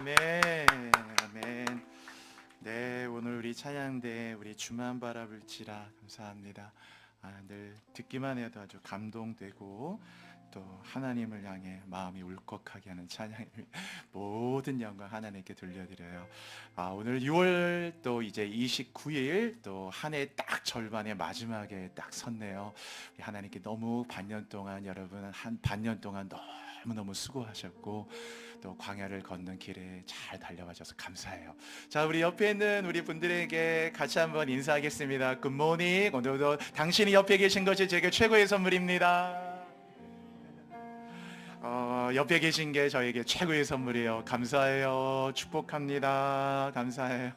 아멘, 아멘. 네, 오늘 우리 찬양대 우리 주만 바라볼지라 감사합니다. 늘 듣기만 해도 아주 감동되고 또 하나님을 향해 마음이 울컥하게 하는 찬양을 모든 영광 하나님께 돌려드려요. 오늘 6월 또 이제 29일 또 한 해 딱 절반의 마지막에 딱 섰네요. 하나님께 너무 반년 동안 여러분 반년 동안 너무너무 수고하셨고 또 광야를 걷는 길에 잘 달려가셔서 감사해요. 자, 우리 옆에 있는 우리 분들에게 같이 한번 인사하겠습니다. 굿모닝. 오늘도 당신이 옆에 계신 것이 제게 최고의 선물입니다. 옆에 계신 게 저에게 최고의 선물이에요. 감사해요. 축복합니다. 감사해요.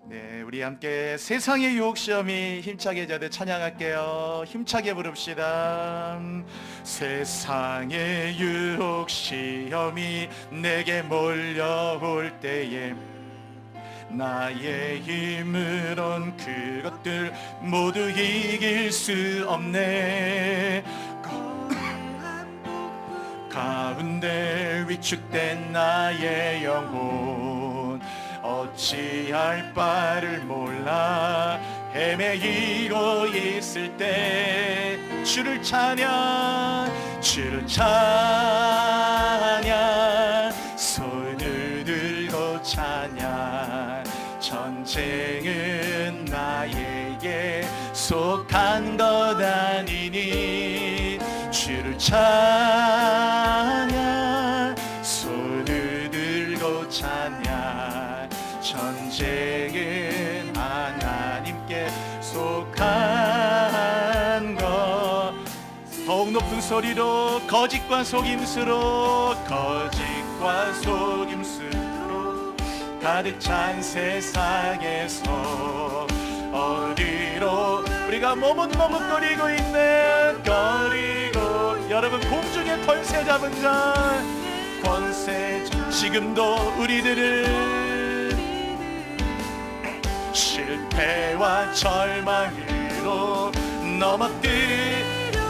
네, 우리 함께 세상의 유혹 시험이 힘차게 저들 찬양할게요. 힘차게 부릅시다. 세상의 유혹 시험이 내게 몰려올 때에 나의 힘으론 그것들 모두 이길 수 없네. 가운데 위축된 나의 영혼 어찌할 바를 몰라 헤매이고 있을 때 주를 찬양 손을 들고 찬양 전쟁은 나에게 속한 것 아니니 주를 찬양 손을 들고 찬양 전쟁은 하나님께 속한 것. 더욱 높은 소리로 거짓과 속임수로 가득 찬 세상에서 어디로 우리가 머뭇머뭇거리고 있는 거리고 여러분 공중에 권세 잡은 자 권세 지금도 우리들을 실패와 절망으로 넘어뜨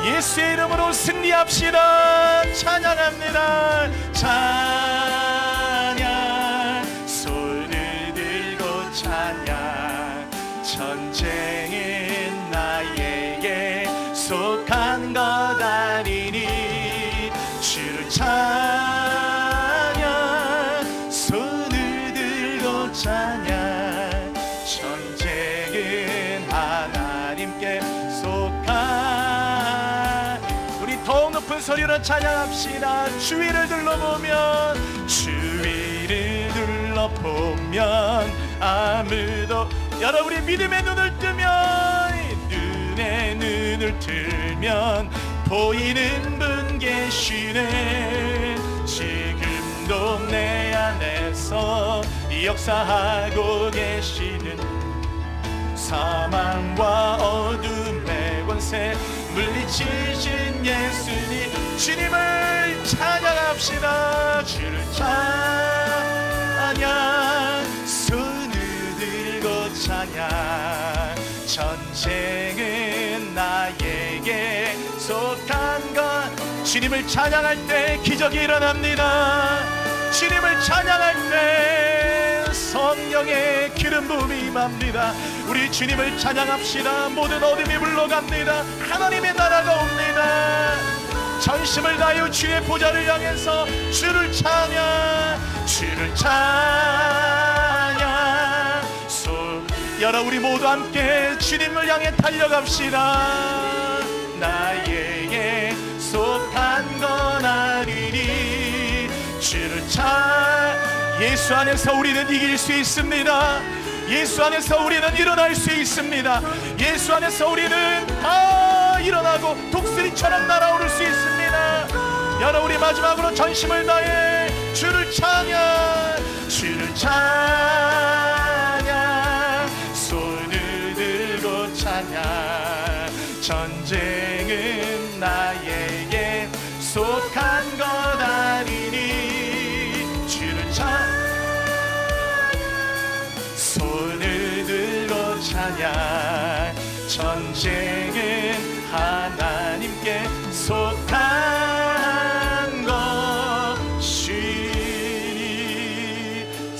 예수의 이름으로 승리합시다. 찬양합니다. 찬양 손을 들고 찬양 전쟁은 나에게 속한 것 아니니 주를 찬양 손을 들고 찬양 전쟁은 하나님께 속한 우리 더욱 높은 소리로 찬양합시다. 주위를 둘러보면 아무도 여러분이 믿음의 눈을 뜨면 눈을 들면 보이는 분 계시네. 지금도 내 안에서 역사하고 계시는 사망과 어둠의 권세 물리치신 예수님 주님을 찬양합시다. 주를 찬양 손을 들고 찬양 전쟁은 나에게 속한 것. 주님을 찬양할 때 기적이 일어납니다. 주님을 찬양할 때 성령의 기름 부음이 임합니다. 우리 주님을 찬양합시다. 모든 어둠이 물러갑니다. 하나님의 나라가 옵니다. 전심을 다하여 주의 보좌를 향해서 주를 찬양 여러분 우리 모두 함께 주님을 향해 달려갑시다. 나에게 속한 건 아니니 주를 예수 안에서 우리는 이길 수 있습니다. 예수 안에서 우리는 일어날 수 있습니다. 예수 안에서 우리는 다 일어나고 독수리처럼 날아오를 수 있습니다. 여러분 우리 마지막으로 전심을 다해 주를 찬양 손을 들고 찬양 전쟁은 나에게 속한 것 아니니 주를 손을 들고 찬양 전쟁은 하나님께 속한 것이니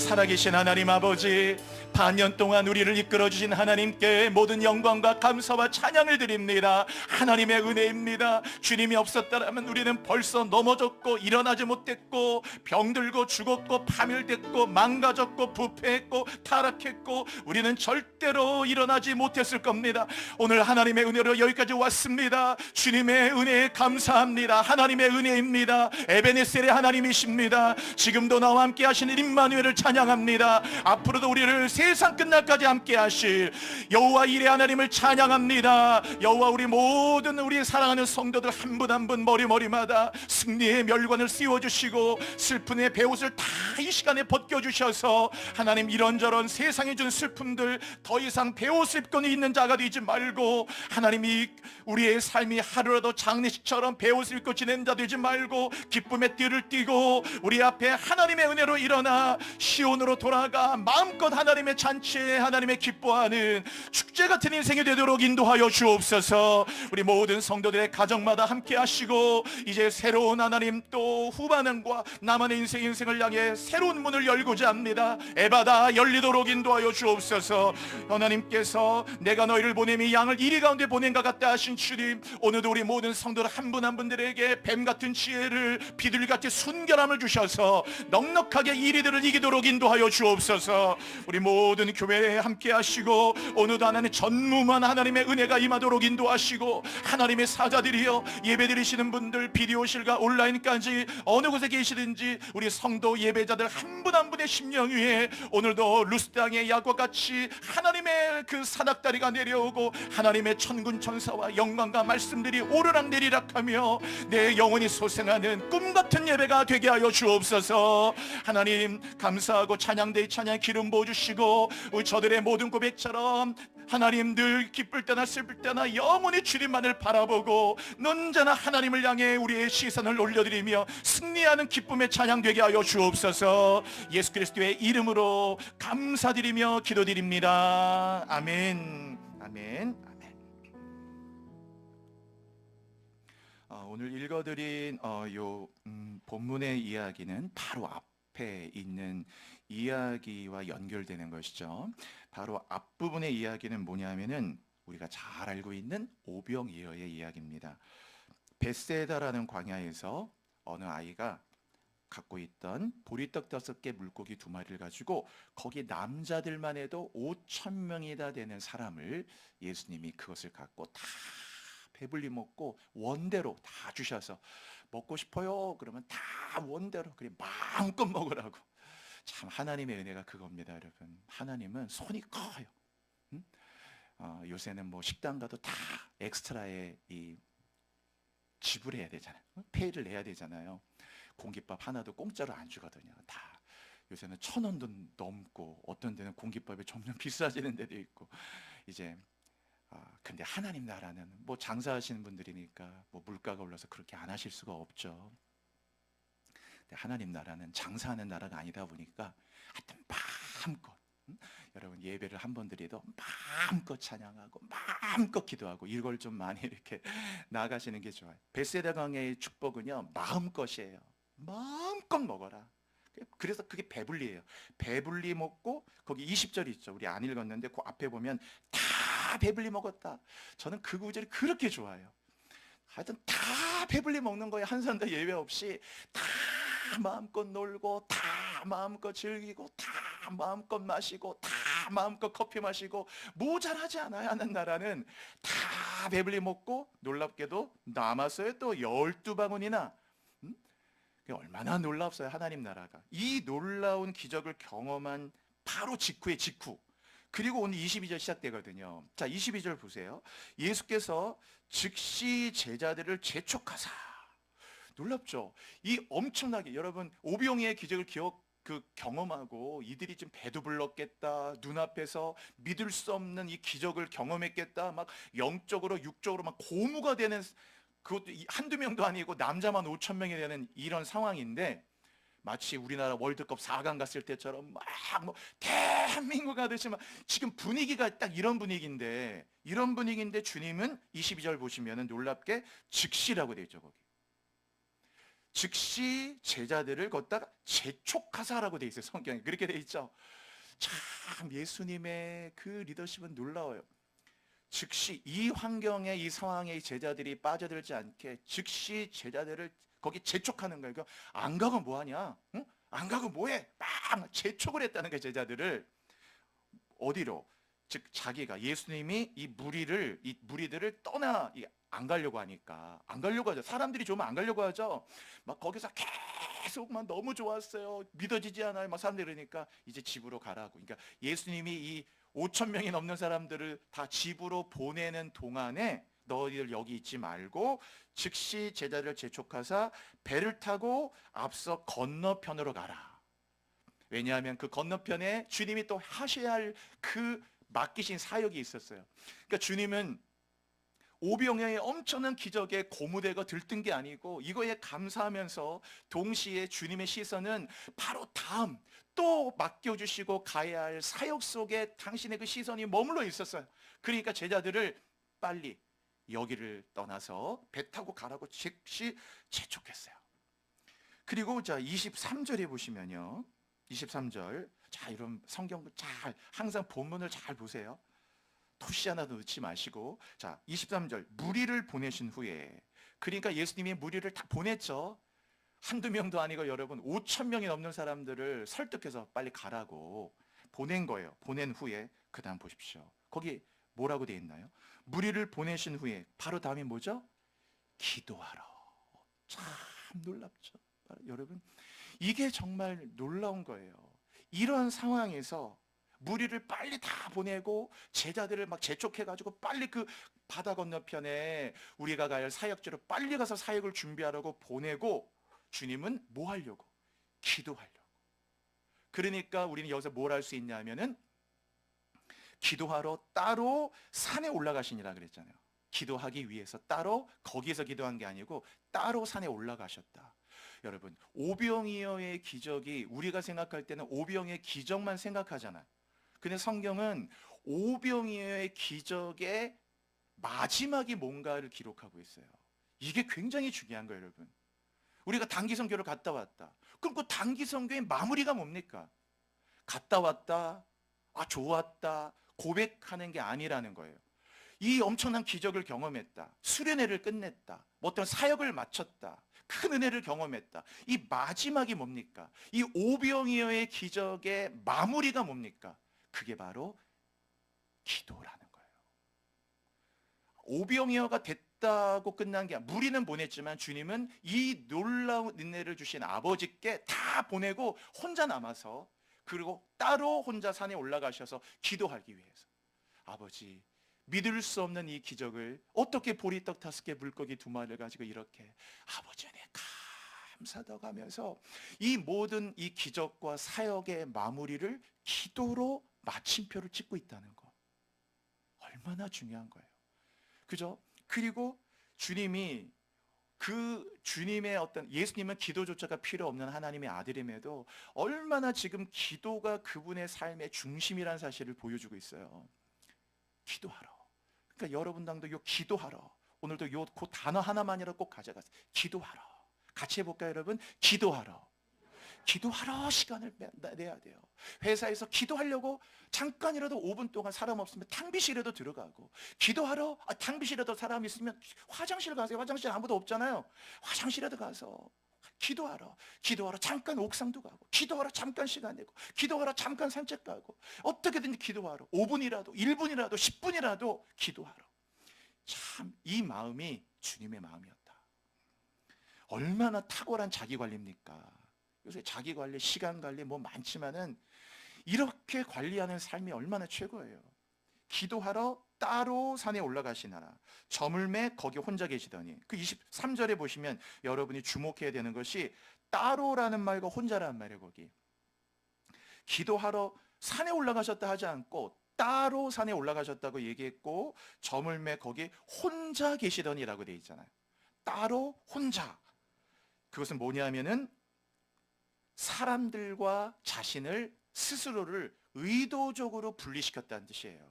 살아계신 하나님 아버지, 반년 동안 우리를 이끌어주신 하나님께 모든 영광과 감사와 찬양을 드립니다. 하나님의 은혜입니다. 주님이 없었다면 우리는 벌써 넘어졌고 일어나지 못했고 병들고 죽었고 파멸됐고 망가졌고 부패했고 타락했고 우리는 절대로 일어나지 못했을 겁니다. 오늘 하나님의 은혜로 여기까지 왔습니다. 주님의 은혜에 감사합니다. 하나님의 은혜입니다. 에베네셀의 하나님이십니다. 지금도 나와 함께 하시는 임마누엘을 찬양합니다. 앞으로도 우리를 세상 끝날까지 함께 하실 여호와 일의 하나님을 찬양합니다. 여호와 우리 모든 우리 사랑하는 성도들 한 분 한 분 머리마다 승리의 멸관을 씌워주시고 슬픔의 베옷을 다 이 시간에 벗겨주셔서 하나님 이런저런 세상에 준 슬픔들 더 이상 베옷을 입고 있는 자가 되지 말고 하나님이 우리의 삶이 하루라도 장례식처럼 베옷을 입고 지내는 자 되지 말고 기쁨의 띠를 띠고 우리 앞에 하나님의 은혜로 일어나 시온으로 돌아가 마음껏 하나님의 잔치에 하나님의 기뻐하는 축제 같은 인생이 되도록 인도하여 주옵소서. 우리 모든 성도들의 가정마다 함께 하시고 이제 새로운 하나님 또 후반행과 나만의 인생을 향해 새로운 문을 열고자 합니다. 에바다 열리도록 인도하여 주옵소서. 하나님께서 내가 너희를 보냄이 양을 이리 가운데 보낸 것 같다 하신 주님, 오늘도 우리 모든 성도들 한 분 한 분들에게 뱀같은 지혜를 비둘기같이 순결함을 주셔서 넉넉하게 이리들을 이기도록 인도하여 주옵소서. 우리 모든 교회에 함께 하시고 오늘도 하나님 전무한 하나님의 은혜가 임하도록 인도하시고 하나님의 사자들이여 예배드리시는 분들 비디오실과 온라인까지 어느 곳에 계시든지 우리 성도 예배자들 한 분 한 분의 심령 위에 오늘도 루스 땅의 야과 같이 하나님의 그 사닥다리가 내려오고 하나님의 천군 천사와 영광과 말씀들이 오르락내리락하며 내 영혼이 솟아나는 꿈같은 예배가 되게 하여 주옵소서. 하나님 감사하고 찬양대의 찬양 기름 부어주시고 우리 저들의 모든 고백처럼 하나님 늘 기쁠 때나 슬플 때나 영원히 주님만을 바라보고 언제나 하나님을 향해 우리의 시선을 올려드리며 승리하는 기쁨의 찬양 되게 하여 주옵소서. 예수 그리스도의 이름으로 감사드리며 기도드립니다. 아멘. 아멘. 아멘. 오늘 읽어드린 본문의 이야기는 바로 앞에 있는 이야기와 연결되는 것이죠. 바로 앞부분의 이야기는 뭐냐면은 우리가 잘 알고 있는 오병이어의 이야기입니다. 벳세다라는 광야에서 어느 아이가 갖고 있던 보리떡 5개 물고기 2마리를 가지고 거기 남자들만 해도 5,000명이나 되는 사람을 예수님이 그것을 갖고 다 배불리 먹고 원대로 다 주셔서 먹고 싶어요 그러면 다 원대로 그래 마음껏 먹으라고. 참 하나님의 은혜가 그겁니다. 여러분 하나님은 손이 커요. 요새는 뭐 식당 가도 다 엑스트라에 지불해야 되잖아요. 페이를 내야 되잖아요. 공깃밥 하나도 공짜로 안 주거든요. 다 요새는 1,000원도 넘고 어떤 데는 공깃밥이 점점 비싸지는 데도 있고 이제 근데 하나님 나라는 뭐 장사하시는 분들이니까 뭐 물가가 올라서 그렇게 안 하실 수가 없죠. 근데 하나님 나라는 장사하는 나라가 아니다 보니까 하여튼 마음껏 여러분 예배를 한 번 드려도 마음껏 찬양하고 마음껏 기도하고 이걸 좀 많이 이렇게 나가시는 게 좋아요. 벳세다 광야의 축복은요 마음껏이에요. 마음껏 먹어라. 그래서 그게 배불리예요. 배불리 먹고 거기 20절 있죠. 우리 안 읽었는데 그 앞에 보면 다 배불리 먹었다. 저는 그 구절이 그렇게 좋아요. 하여튼 다 배불리 먹는 거예요. 한 사람도 예외 없이 다 마음껏 놀고 다 마음껏 즐기고 다 마음껏 마시고 다 마음껏 커피 마시고 모자라지 않아요. 하는 나라는 다 배불리 먹고 놀랍게도 남았어요. 또 12바구니나 얼마나 놀랍어요. 하나님 나라가 이 놀라운 기적을 경험한 바로 직후의 직후 그리고 오늘 22절 시작되거든요. 자 22절 보세요. 예수께서 즉시 제자들을 재촉하사. 놀랍죠. 이 엄청나게 여러분 오병이의 기적을 경험하고 이들이 좀 배도 불렀겠다. 눈앞에서 믿을 수 없는 이 기적을 경험했겠다. 막 영적으로 육적으로 막 고무가 되는 그것도 한두 명도 아니고 남자만 5,000명이 되는 이런 상황인데 마치 우리나라 월드컵 4강 갔을 때처럼 막 뭐 대한민국 하듯이 막 지금 분위기가 딱 이런 분위기인데 주님은 22절 보시면은 놀랍게 즉시라고 되어 있죠. 거기 즉시 제자들을 걷다가 재촉하사라고 돼 있어요. 성경에 그렇게 돼 있죠. 참 예수님의 그 리더십은 놀라워요. 즉시 이 환경에, 이 상황에 이 제자들이 빠져들지 않게 즉시 제자들을 거기 재촉하는 거예요. 안 가고 뭐하냐? 응? 안 가고 뭐해? 막 재촉을 했다는 거예요. 제자들을 어디로? 즉 자기가, 예수님이 이 무리들을 떠나 안 가려고 하니까, 안 가려고 하죠. 사람들이 좋으면 안 가려고 하죠. 막 거기서 계속 막 너무 좋았어요. 믿어지지 않아요. 막 사람들이 그러니까 이제 집으로 가라고. 그러니까 예수님이 이 5천 명이 넘는 사람들을 다 집으로 보내는 동안에 너희들 여기 있지 말고 즉시 제자를 재촉하사 배를 타고 앞서 건너편으로 가라. 왜냐하면 그 건너편에 주님이 또 하셔야 할 그 맡기신 사역이 있었어요. 그러니까 주님은 오병이어의 엄청난 기적에 고무되고 들뜬 게 아니고 이거에 감사하면서 동시에 주님의 시선은 바로 다음 또 맡겨주시고 가야 할 사역 속에 당신의 그 시선이 머물러 있었어요. 그러니까 제자들을 빨리 여기를 떠나서 배 타고 가라고 즉시 재촉했어요. 그리고 자 23절에 보시면요, 23절, 자 이런 성경 잘 항상 본문을 잘 보세요. 토시 하나도 넣지 마시고, 자 23절, 무리를 보내신 후에, 그러니까 예수님이 무리를 다 보냈죠. 한두 명도 아니고 여러분 5천 명이 넘는 사람들을 설득해서 빨리 가라고 보낸 거예요. 보낸 후에 그 다음 보십시오. 거기 뭐라고 되어 있나요? 무리를 보내신 후에 바로 다음이 뭐죠? 기도하러. 참 놀랍죠. 여러분 이게 정말 놀라운 거예요. 이런 상황에서 무리를 빨리 다 보내고 제자들을 막 재촉해가지고 빨리 그 바다 건너편에 우리가 가야 할 사역지로 빨리 가서 사역을 준비하라고 보내고, 주님은 뭐 하려고? 기도하려고. 그러니까 우리는 여기서 뭘 할 수 있냐면은 기도하러 따로 산에 올라가시니라 그랬잖아요. 기도하기 위해서 따로 거기서 기도한 게 아니고 따로 산에 올라가셨다. 여러분 오병이어의 기적이, 우리가 생각할 때는 오병이어의 기적만 생각하잖아요. 근데 성경은 오병이어의 기적의 마지막이 뭔가를 기록하고 있어요. 이게 굉장히 중요한 거예요, 여러분. 우리가 단기 선교를 갔다 왔다. 그럼 그 단기 선교의 마무리가 뭡니까? 갔다 왔다, 아 좋았다, 고백하는 게 아니라는 거예요. 이 엄청난 기적을 경험했다, 수련회를 끝냈다, 뭐 어떤 사역을 마쳤다, 큰 은혜를 경험했다. 이 마지막이 뭡니까? 이 오병이어의 기적의 마무리가 뭡니까? 그게 바로 기도라는 거예요. 오병이어가 됐다고 끝난 게 아니라, 무리는 보냈지만 주님은 이 놀라운 은혜를 주신 아버지께 다 보내고 혼자 남아서, 그리고 따로 혼자 산에 올라가셔서 기도하기 위해서, 아버지 믿을 수 없는 이 기적을 어떻게 보리떡 5개 물고기 2마리를 가지고 이렇게, 아버지 은혜 감사하다고 하면서 이 모든 이 기적과 사역의 마무리를 기도로 마침표를 찍고 있다는 거, 얼마나 중요한 거예요. 그죠? 그리고 주님이, 그 주님의 어떤, 예수님은 기도조차가 필요 없는 하나님의 아들임에도 얼마나 지금 기도가 그분의 삶의 중심이라는 사실을 보여주고 있어요. 기도하러. 그러니까 여러분 당도 요 기도하러, 오늘도 요 그 단어 하나만이라도 꼭 가져가세요. 기도하러. 같이 해볼까요, 여러분? 기도하러. 기도하러 시간을 내야 돼요. 회사에서 기도하려고 잠깐이라도 5분 동안 사람 없으면 탕비실에도 들어가고, 기도하러 탕비실에도 사람 있으면 화장실 가세요. 화장실 아무도 없잖아요. 화장실에도 가서 기도하러, 기도하러 잠깐 옥상도 가고, 기도하러 잠깐 시간 내고, 기도하러 잠깐 산책 가고, 어떻게든 기도하러 5분이라도 1분이라도 10분이라도 기도하러. 참 이 마음이 주님의 마음이었다. 얼마나 탁월한 자기관리입니까? 요새 자기관리, 시간관리 뭐 많지만은 이렇게 관리하는 삶이 얼마나 최고예요. 기도하러 따로 산에 올라가시나라. 저물매 거기 혼자 계시더니. 그 23절에 보시면 여러분이 주목해야 되는 것이 따로라는 말과 혼자라는 말이에요. 거기 기도하러 산에 올라가셨다 하지 않고 따로 산에 올라가셨다고 얘기했고, 저물매 거기 혼자 계시더니라고 되어 있잖아요. 따로 혼자. 그것은 뭐냐면은 사람들과 자신을, 스스로를 의도적으로 분리시켰다는 뜻이에요.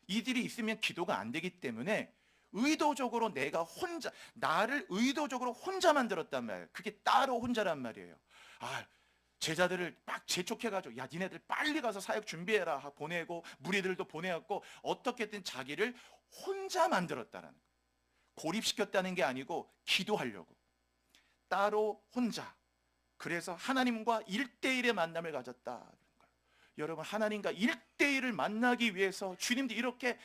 이들이 있으면 기도가 안 되기 때문에 의도적으로 내가 혼자, 나를 의도적으로 혼자 만들었단 말이에요. 그게 따로 혼자란 말이에요. 아, 제자들을 막 재촉해가지고 야 니네들 빨리 가서 사역 준비해라 보내고 무리들도 보내었고 어떻게든 자기를 혼자 만들었다는 거예요. 고립시켰다는 게 아니고 기도하려고 따로 혼자. 그래서 하나님과 1대1의 만남을 가졌다. 여러분, 하나님과 1대1을 만나기 위해서 주님도 이렇게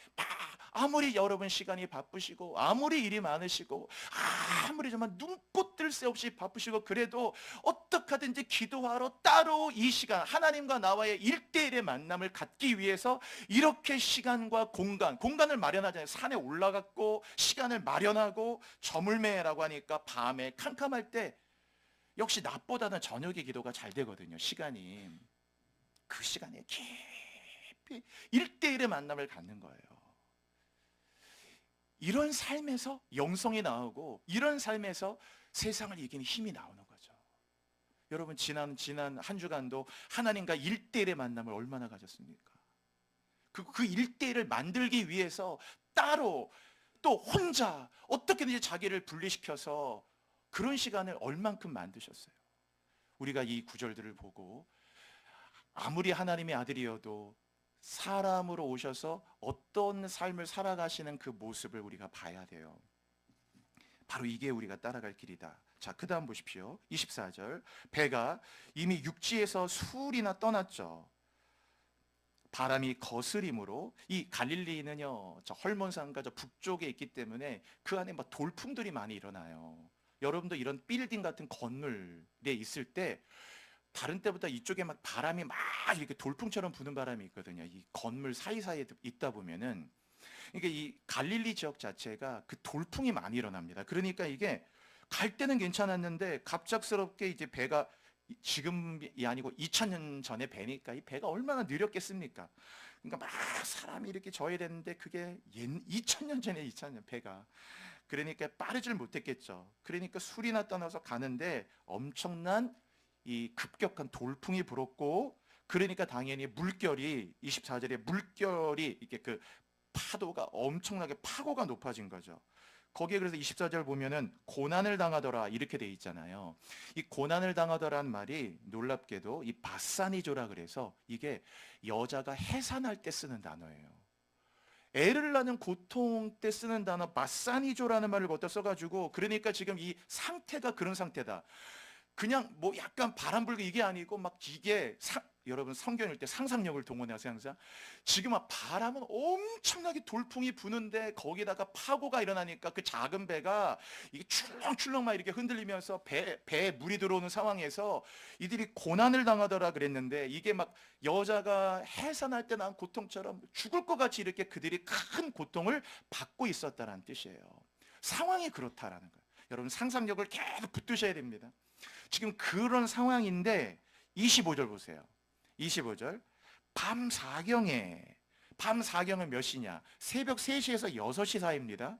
아무리 여러분 시간이 바쁘시고 아무리 일이 많으시고 아무리 정말 눈꽃 뜰 새 없이 바쁘시고 그래도 어떻게 하든지 기도하러 따로 이 시간 하나님과 나와의 1대1의 만남을 갖기 위해서 이렇게 시간과 공간을 마련하잖아요. 산에 올라갔고 시간을 마련하고 저물매라고 하니까 밤에 캄캄할 때 역시 낮보다는 저녁에 기도가 잘 되거든요. 시간이. 그 시간에 깊이 1대1의 만남을 갖는 거예요. 이런 삶에서 영성이 나오고 이런 삶에서 세상을 이기는 힘이 나오는 거죠. 여러분, 지난 한 주간도 하나님과 1대1의 만남을 얼마나 가졌습니까? 그 1대1을 만들기 위해서 따로 또 혼자 어떻게든지 자기를 분리시켜서 그런 시간을 얼만큼 만드셨어요. 우리가 이 구절들을 보고 아무리 하나님의 아들이어도 사람으로 오셔서 어떤 삶을 살아가시는 그 모습을 우리가 봐야 돼요. 바로 이게 우리가 따라갈 길이다. 자, 그 다음 보십시오. 24절. 배가 이미 육지에서 수울이나 떠났죠. 바람이 거스림으로. 이 갈릴리는요, 저 헐몬산과 저 북쪽에 있기 때문에 그 안에 막 돌풍들이 많이 일어나요. 여러분도 이런 빌딩 같은 건물에 있을 때 다른 때보다 이쪽에 막 바람이 막 이렇게 돌풍처럼 부는 바람이 있거든요. 이 건물 사이사이에 있다 보면은. 그러니까 이 갈릴리 지역 자체가 그 돌풍이 많이 일어납니다. 그러니까 이게 갈 때는 괜찮았는데 갑작스럽게 이제 배가 지금이 아니고 2000년 전에 배니까 이 배가 얼마나 느렸겠습니까? 그러니까 막 사람이 이렇게 져야 되는데 그게 2000년 전에 2000년 배가. 그러니까 빠르질 못했겠죠. 그러니까 술이나 떠나서 가는데 엄청난 이 급격한 돌풍이 불었고, 그러니까 당연히 물결이 24절에 물결이 이렇게 그 파도가 엄청나게 파고가 높아진 거죠. 거기에 그래서 24절 보면은 고난을 당하더라 이렇게 돼 있잖아요. 이 고난을 당하더라는 말이 놀랍게도 이 바사니조라 그래서 이게 여자가 해산할 때 쓰는 단어예요. 애를 낳는 고통 때 쓰는 단어 바사니조라는 말을 갖다 써가지고, 그러니까 지금 이 상태가 그런 상태다. 그냥 뭐 약간 바람 불고 이게 아니고 막 이게 여러분 성경 읽을 때 상상력을 동원해서 항상 지금 막 바람은 엄청나게 돌풍이 부는데 거기다가 파고가 일어나니까 그 작은 배가 이게 출렁출렁 막 이렇게 흔들리면서 배에 물이 들어오는 상황에서 이들이 고난을 당하더라 그랬는데, 이게 막 여자가 해산할 때 난 고통처럼 죽을 것 같이 이렇게 그들이 큰 고통을 받고 있었다는 뜻이에요. 상황이 그렇다라는 거예요. 여러분, 상상력을 계속 붙드셔야 됩니다. 지금 그런 상황인데 25절 보세요. 25절. 밤 4경은 몇 시냐? 새벽 3시에서 6시 사이입니다.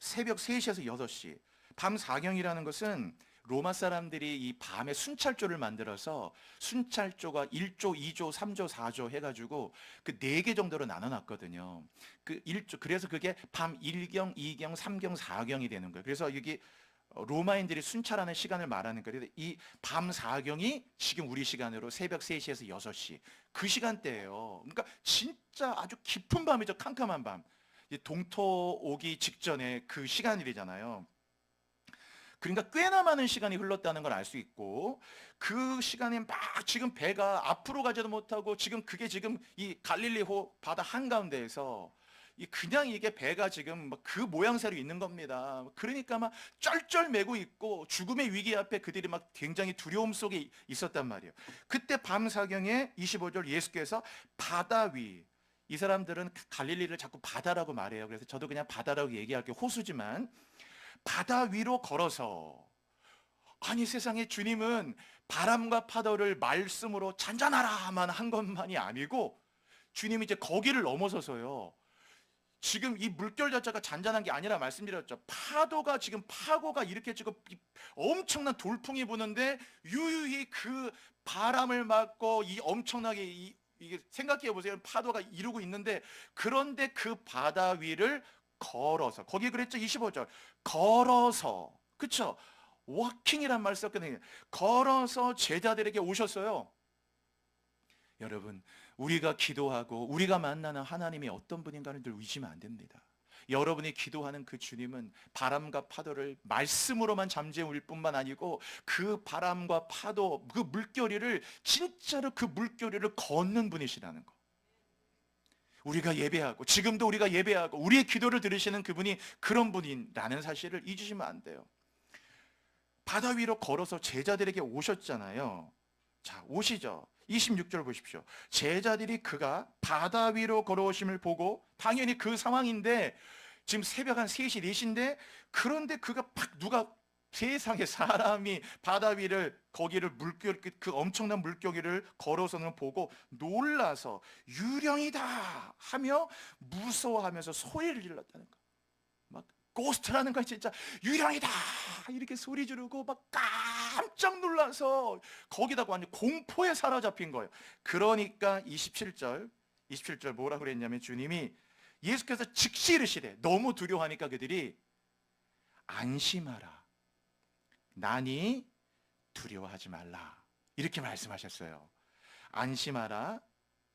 새벽 3시에서 6시. 밤 4경이라는 것은 로마 사람들이 이 밤에 순찰조를 만들어서 순찰조가 1조, 2조, 3조, 4조 해가지고 그 4개 정도로 나눠놨거든요. 그 1조, 그래서 그게 밤 1경, 2경, 3경, 4경이 되는 거예요. 그래서 여기 로마인들이 순찰하는 시간을 말하는 거예요. 이 밤 4경이 지금 우리 시간으로 새벽 3시에서 6시. 그 시간대예요. 그러니까 진짜 아주 깊은 밤이죠. 캄캄한 밤. 동토 오기 직전에 그 시간이잖아요. 그러니까 꽤나 많은 시간이 흘렀다는 걸 알 수 있고, 그 시간에 막 지금 배가 앞으로 가지도 못하고 지금 그게 지금 이 갈릴리호 바다 한가운데에서 그냥 이게 배가 지금 그 모양새로 있는 겁니다. 그러니까 막 쩔쩔매고 있고 죽음의 위기 앞에 그들이 막 굉장히 두려움 속에 있었단 말이에요. 그때 밤 사경에 25절 예수께서 바다 위, 이 사람들은 갈릴리를 자꾸 바다라고 말해요. 그래서 저도 그냥 바다라고 얘기할게요. 호수지만 바다 위로 걸어서, 아니 세상에 주님은 바람과 파도를 말씀으로 잔잔하라만 한 것만이 아니고 주님이 이제 거기를 넘어서서요, 지금 이 물결 자체가 잔잔한 게 아니라 말씀드렸죠. 파도가 지금 파고가 이렇게 지금 엄청난 돌풍이 부는데 유유히 그 바람을 맞고 이 엄청나게 이 이게 생각해 보세요. 파도가 이루고 있는데, 그런데 그 바다 위를 걸어서, 거기에 그랬죠. 25절. 걸어서. 그쵸? 워킹이란 말 썼거든요. 걸어서 제자들에게 오셨어요. 여러분, 우리가 기도하고 우리가 만나는 하나님이 어떤 분인가를 늘 의심하면 안 됩니다. 여러분이 기도하는 그 주님은 바람과 파도를 말씀으로만 잠재울 뿐만 아니고, 그 바람과 파도, 그 물결이를 진짜로 그 물결이를 걷는 분이시라는 거. 우리가 예배하고, 지금도 우리가 예배하고 우리의 기도를 들으시는 그분이 그런 분이라는 사실을 잊으시면 안 돼요. 바다 위로 걸어서 제자들에게 오셨잖아요. 자, 오시죠. 26절 보십시오. 제자들이 그가 바다 위로 걸어오심을 보고, 당연히 그 상황인데 지금 새벽 한 3시, 4시인데, 그런데 그가 누가, 세상에 사람이 바다 위를, 거기를 물결, 그 엄청난 물결을 걸어서는 보고 놀라서 유령이다 하며 무서워하면서 소리를 질렀다는 거. 막 고스트라는 거, 진짜 유령이다 이렇게 소리 지르고 막 깜짝 놀라서 거기다가 완전 공포에 사로잡힌 거예요. 그러니까 27절 뭐라 그랬냐면, 주님이, 예수께서 즉시 이르시되, 너무 두려워하니까 그들이, 안심하라, 나니 두려워하지 말라, 이렇게 말씀하셨어요. 안심하라,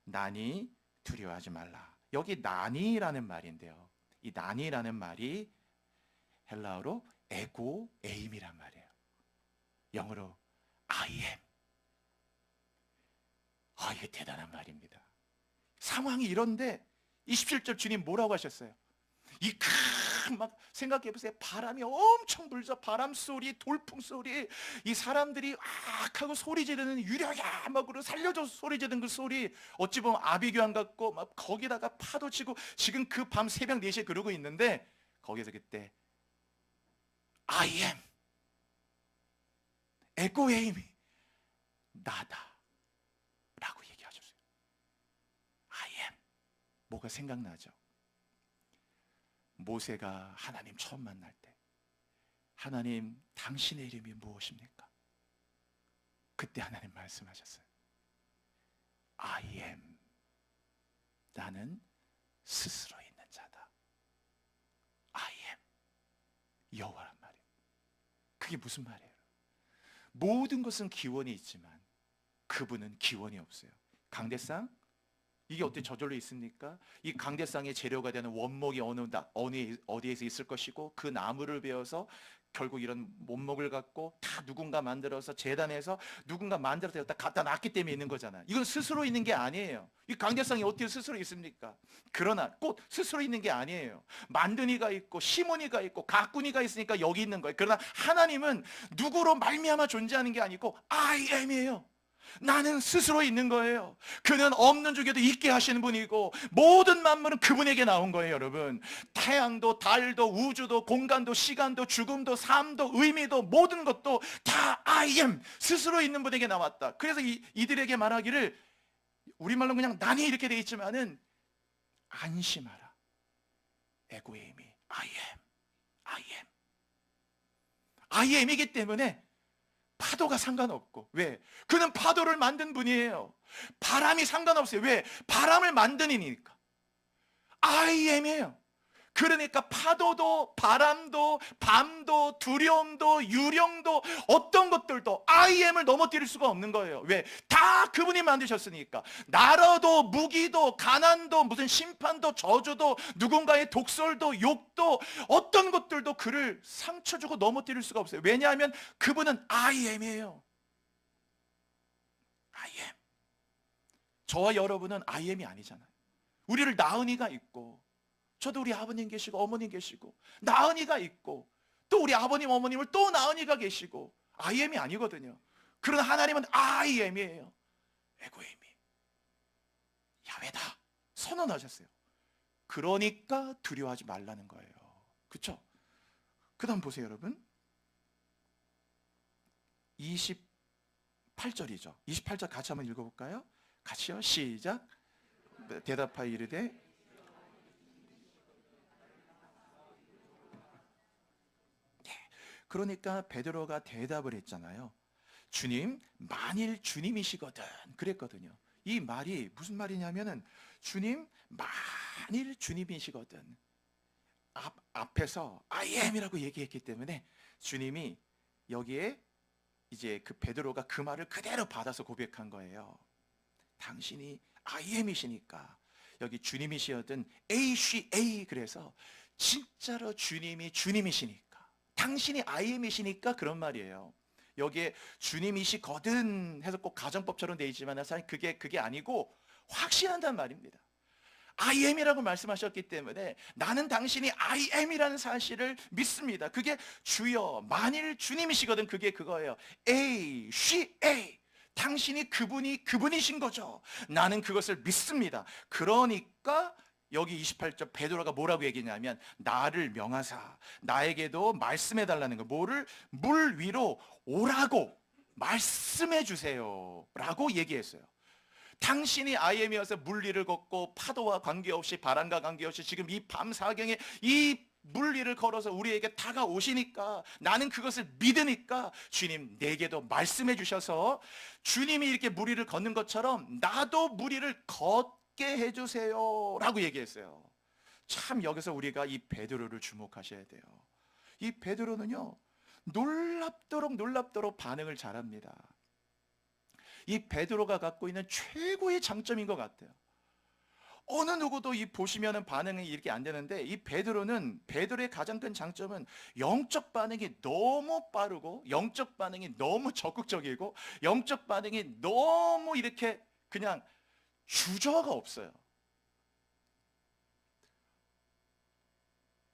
나니 두려워하지 말라. 여기 나니라는 말인데요, 이 나니라는 말이 헬라어로 에고 에임이란 말이에요. 영어로 I am. 이게 대단한 말입니다. 상황이 이런데 27절 주님 뭐라고 하셨어요? 이 막 생각해 보세요. 바람이 엄청 불죠. 바람 소리, 돌풍 소리, 이 사람들이 악 하고 소리 지르는, 유령이야 막 그러고 살려줘 소리 지르는 그 소리, 어찌 보면 아비규환 같고, 막 거기다가 파도 치고, 지금 그 밤 새벽 4시에 그러고 있는데, 거기서 그때 I am, 에고에임이 나다 라고 얘기하셨어요. I am. 뭐가 생각나죠? 모세가 하나님 처음 만날 때, 하나님 당신의 이름이 무엇입니까? 그때 하나님 말씀하셨어요. I am. 나는 스스로 있는 자다. I am. 여호와란 말이에요. 그게 무슨 말이에요? 모든 것은 기원이 있지만 그분은 기원이 없어요. 강대상? 이게 어떻게 저절로 있습니까? 이 강대상의 재료가 되는 원목이 어디에서 있을 것이고, 그 나무를 베어서 결국 이런 원목을 갖고 다 누군가 만들어서, 재단해서 누군가 만들어서 여기다 갖다 놨기 때문에 있는 거잖아요. 이건 스스로 있는 게 아니에요. 이 강대상이 어떻게 스스로 있습니까? 그러나 꽃 스스로 있는 게 아니에요. 만드니가 있고 시무니가 있고 가꾸니가 있으니까 여기 있는 거예요. 그러나 하나님은 누구로 말미암아 존재하는 게 아니고 I am이에요. 나는 스스로 있는 거예요. 그는 없는 중에도 있게 하시는 분이고, 모든 만물은 그분에게 나온 거예요. 여러분, 태양도 달도 우주도 공간도 시간도 죽음도 삶도 의미도 모든 것도 다 I am, 스스로 있는 분에게 나왔다. 그래서 이들에게 말하기를, 우리말로 그냥 난이 이렇게 돼 있지만은, 안심하라, 에고에임이 I am, I am, I am이기 때문에 파도가 상관없고. 왜? 그는 파도를 만든 분이에요. 바람이 상관없어요. 왜? 바람을 만든 이니까. I am이에요. 그러니까 파도도 바람도 밤도 두려움도 유령도 어떤 것들도 I am을 넘어뜨릴 수가 없는 거예요. 왜? 다 그분이 만드셨으니까. 나라도 무기도 가난도 무슨 심판도 저주도 누군가의 독설도 욕도 어떤 것들도 그를 상처 주고 넘어뜨릴 수가 없어요. 왜냐하면 그분은 I am이에요. I am. 저와 여러분은 I am이 아니잖아요. 우리를 낳은 이가 있고, 저도 우리 아버님 계시고 어머님 계시고 나은이가 있고, 또 우리 아버님 어머님을 또 나은이가 계시고, I am이 아니거든요. 그러나 하나님은 I am이에요. 에고임이 야훼다 선언하셨어요. 그러니까 두려워하지 말라는 거예요. 그렇죠? 그 다음 보세요 여러분, 28절이죠 28절 같이 한번 읽어볼까요? 같이요, 시작. 대답하여 이르되, 그러니까 베드로가 대답을 했잖아요. 주님, 만일 주님이시거든 그랬거든요. 이 말이 무슨 말이냐면은 주님, 만일 주님이시거든 앞에서 I am이라고 얘기했기 때문에 주님이 여기에 이제 그 베드로가 그 말을 그대로 받아서 고백한 거예요. 당신이 I am이시니까 여기 주님이시거든 A, 그래서 진짜로 주님이 주님이시니까 당신이 I am이시니까 그런 말이에요. 여기에 주님이시거든 해서 꼭 가정법처럼 돼 있지만 사실 그게 아니고 확신한단 말입니다. I am이라고 말씀하셨기 때문에 나는 당신이 I am이라는 사실을 믿습니다. 그게 주여 만일 주님이시거든 그게 그거예요. A, she, A. 당신이 그분이신 거죠. 나는 그것을 믿습니다. 그러니까 여기 28절 베드로가 뭐라고 얘기냐면 나를 명하사 나에게도 말씀해 달라는 거. 뭐를 물 위로 오라고 말씀해 주세요 라고 얘기했어요. 당신이 IM이어서 물리를 걷고 파도와 관계없이 바람과 관계없이 지금 이 밤 사경에 이 물리를 걸어서 우리에게 다가오시니까 나는 그것을 믿으니까 주님 내게도 말씀해 주셔서 주님이 이렇게 무리를 걷는 것처럼 나도 무리를 걷게 해주세요 라고 얘기했어요. 참 여기서 우리가 이 베드로를 주목하셔야 돼요. 이 베드로는요 놀랍도록 반응을 잘합니다. 이 베드로가 갖고 있는 최고의 장점인 것 같아요. 어느 누구도 이 보시면은 반응이 이렇게 안 되는데 이 베드로의 가장 큰 장점은 영적 반응이 너무 빠르고 영적 반응이 너무 적극적이고 영적 반응이 너무 이렇게 그냥 주저가 없어요.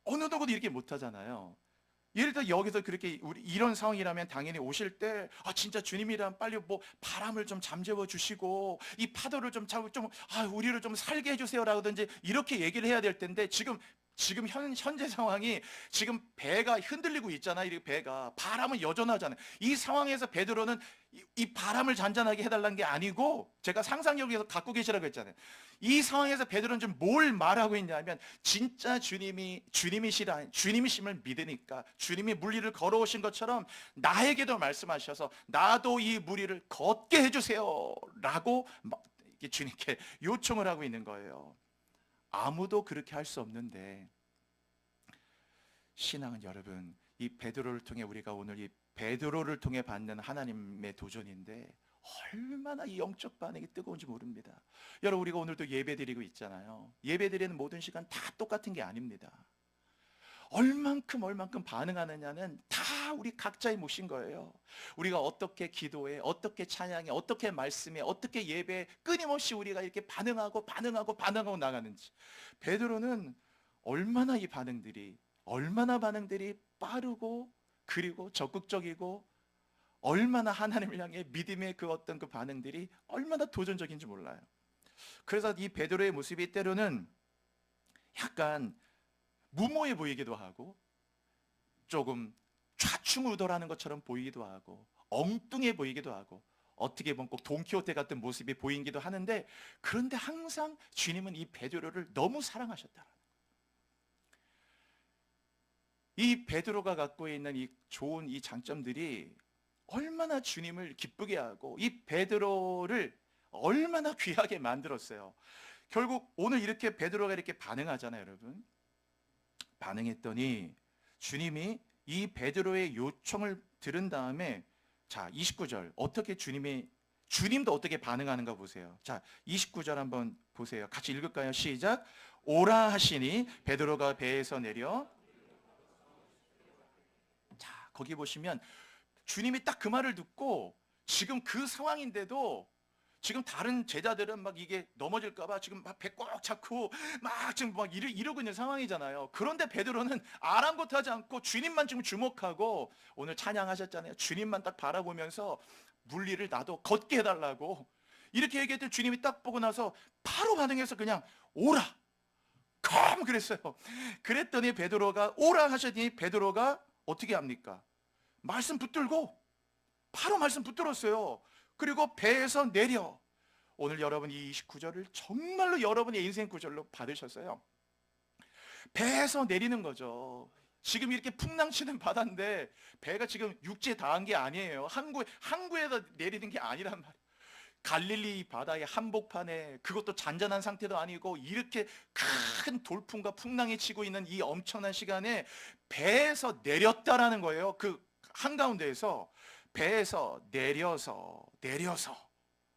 어느 누구도 이렇게 못하잖아요. 예를 들어 여기서 그렇게 우리 이런 상황이라면 당연히 오실 때 진짜 주님이란 빨리 뭐 바람을 좀 잠재워 주시고 이 파도를 좀 우리를 좀 살게 해주세요라든지 이렇게 얘기를 해야 될 텐데 지금 현재 상황이 지금 배가 흔들리고 있잖아요. 이 배가 바람은 여전하잖아요. 이 상황에서 베드로는 이 바람을 잔잔하게 해달라는 게 아니고 제가 상상력에서 갖고 계시라고 했잖아요. 이 상황에서 베드로는 지금 뭘 말하고 있냐면 진짜 주님이심을 믿으니까 주님이 물리를 걸어오신 것처럼 나에게도 말씀하셔서 나도 이 무리를 걷게 해주세요 라고 주님께 요청을 하고 있는 거예요. 아무도 그렇게 할 수 없는데 신앙은 여러분 이 베드로를 통해 우리가 오늘 이 베드로를 통해 받는 하나님의 도전인데 얼마나 이 영적 반응이 뜨거운지 모릅니다. 여러분 우리가 오늘도 예배드리고 있잖아요. 예배드리는 모든 시간 다 똑같은 게 아닙니다. 얼만큼 반응하느냐는 다 우리 각자의 몫인 거예요. 우리가 어떻게 기도해, 어떻게 찬양해, 어떻게 말씀해, 어떻게 예배해 끊임없이 우리가 이렇게 반응하고 나가는지. 베드로는 얼마나 반응들이 빠르고 그리고 적극적이고 얼마나 하나님을 향해 믿음의 그 어떤 그 반응들이 얼마나 도전적인지 몰라요. 그래서 이 베드로의 모습이 때로는 약간 무모해 보이기도 하고 조금 좌충우돌하는 것처럼 보이기도 하고 엉뚱해 보이기도 하고 어떻게 보면 꼭 돈키호테 같은 모습이 보이기도 하는데 그런데 항상 주님은 이 베드로를 너무 사랑하셨다. 이 베드로가 갖고 있는 이 좋은 이 장점들이 얼마나 주님을 기쁘게 하고 이 베드로를 얼마나 귀하게 만들었어요. 결국 오늘 이렇게 베드로가 이렇게 반응하잖아요, 여러분. 반응했더니 주님이 이 베드로의 요청을 들은 다음에 자 29절 어떻게 주님도 어떻게 반응하는가 보세요. 자 29절 한번 보세요. 같이 읽을까요? 시작. 오라 하시니 베드로가 배에서 내려 자 거기 보시면 주님이 딱 그 말을 듣고 지금 그 상황인데도 지금 다른 제자들은 막 이게 넘어질까봐 지금 막 배 꽉 잡고 막 지금 막 이러고 있는 상황이잖아요. 그런데 베드로는 아랑곳하지 않고 주님만 지금 주목하고 오늘 찬양하셨잖아요. 주님만 딱 바라보면서 물리를 나도 걷게 해달라고 이렇게 얘기했더니 주님이 딱 보고 나서 바로 반응해서 그냥 오라 컴 그랬어요. 그랬더니 베드로가 오라 하셨더니 베드로가 어떻게 합니까? 말씀 붙들고 바로 말씀 붙들었어요. 그리고 배에서 내려 오늘 여러분 이 29절을 정말로 여러분의 인생 구절로 받으셨어요. 배에서 내리는 거죠. 지금 이렇게 풍랑치는 바다인데 배가 지금 육지에 닿은 게 아니에요. 항구에서 내리는 게 아니란 말이에요. 갈릴리 바다의 한복판에, 그것도 잔잔한 상태도 아니고 이렇게 큰 돌풍과 풍랑이 치고 있는 이 엄청난 시간에 배에서 내렸다라는 거예요. 그 한가운데에서 배에서 내려서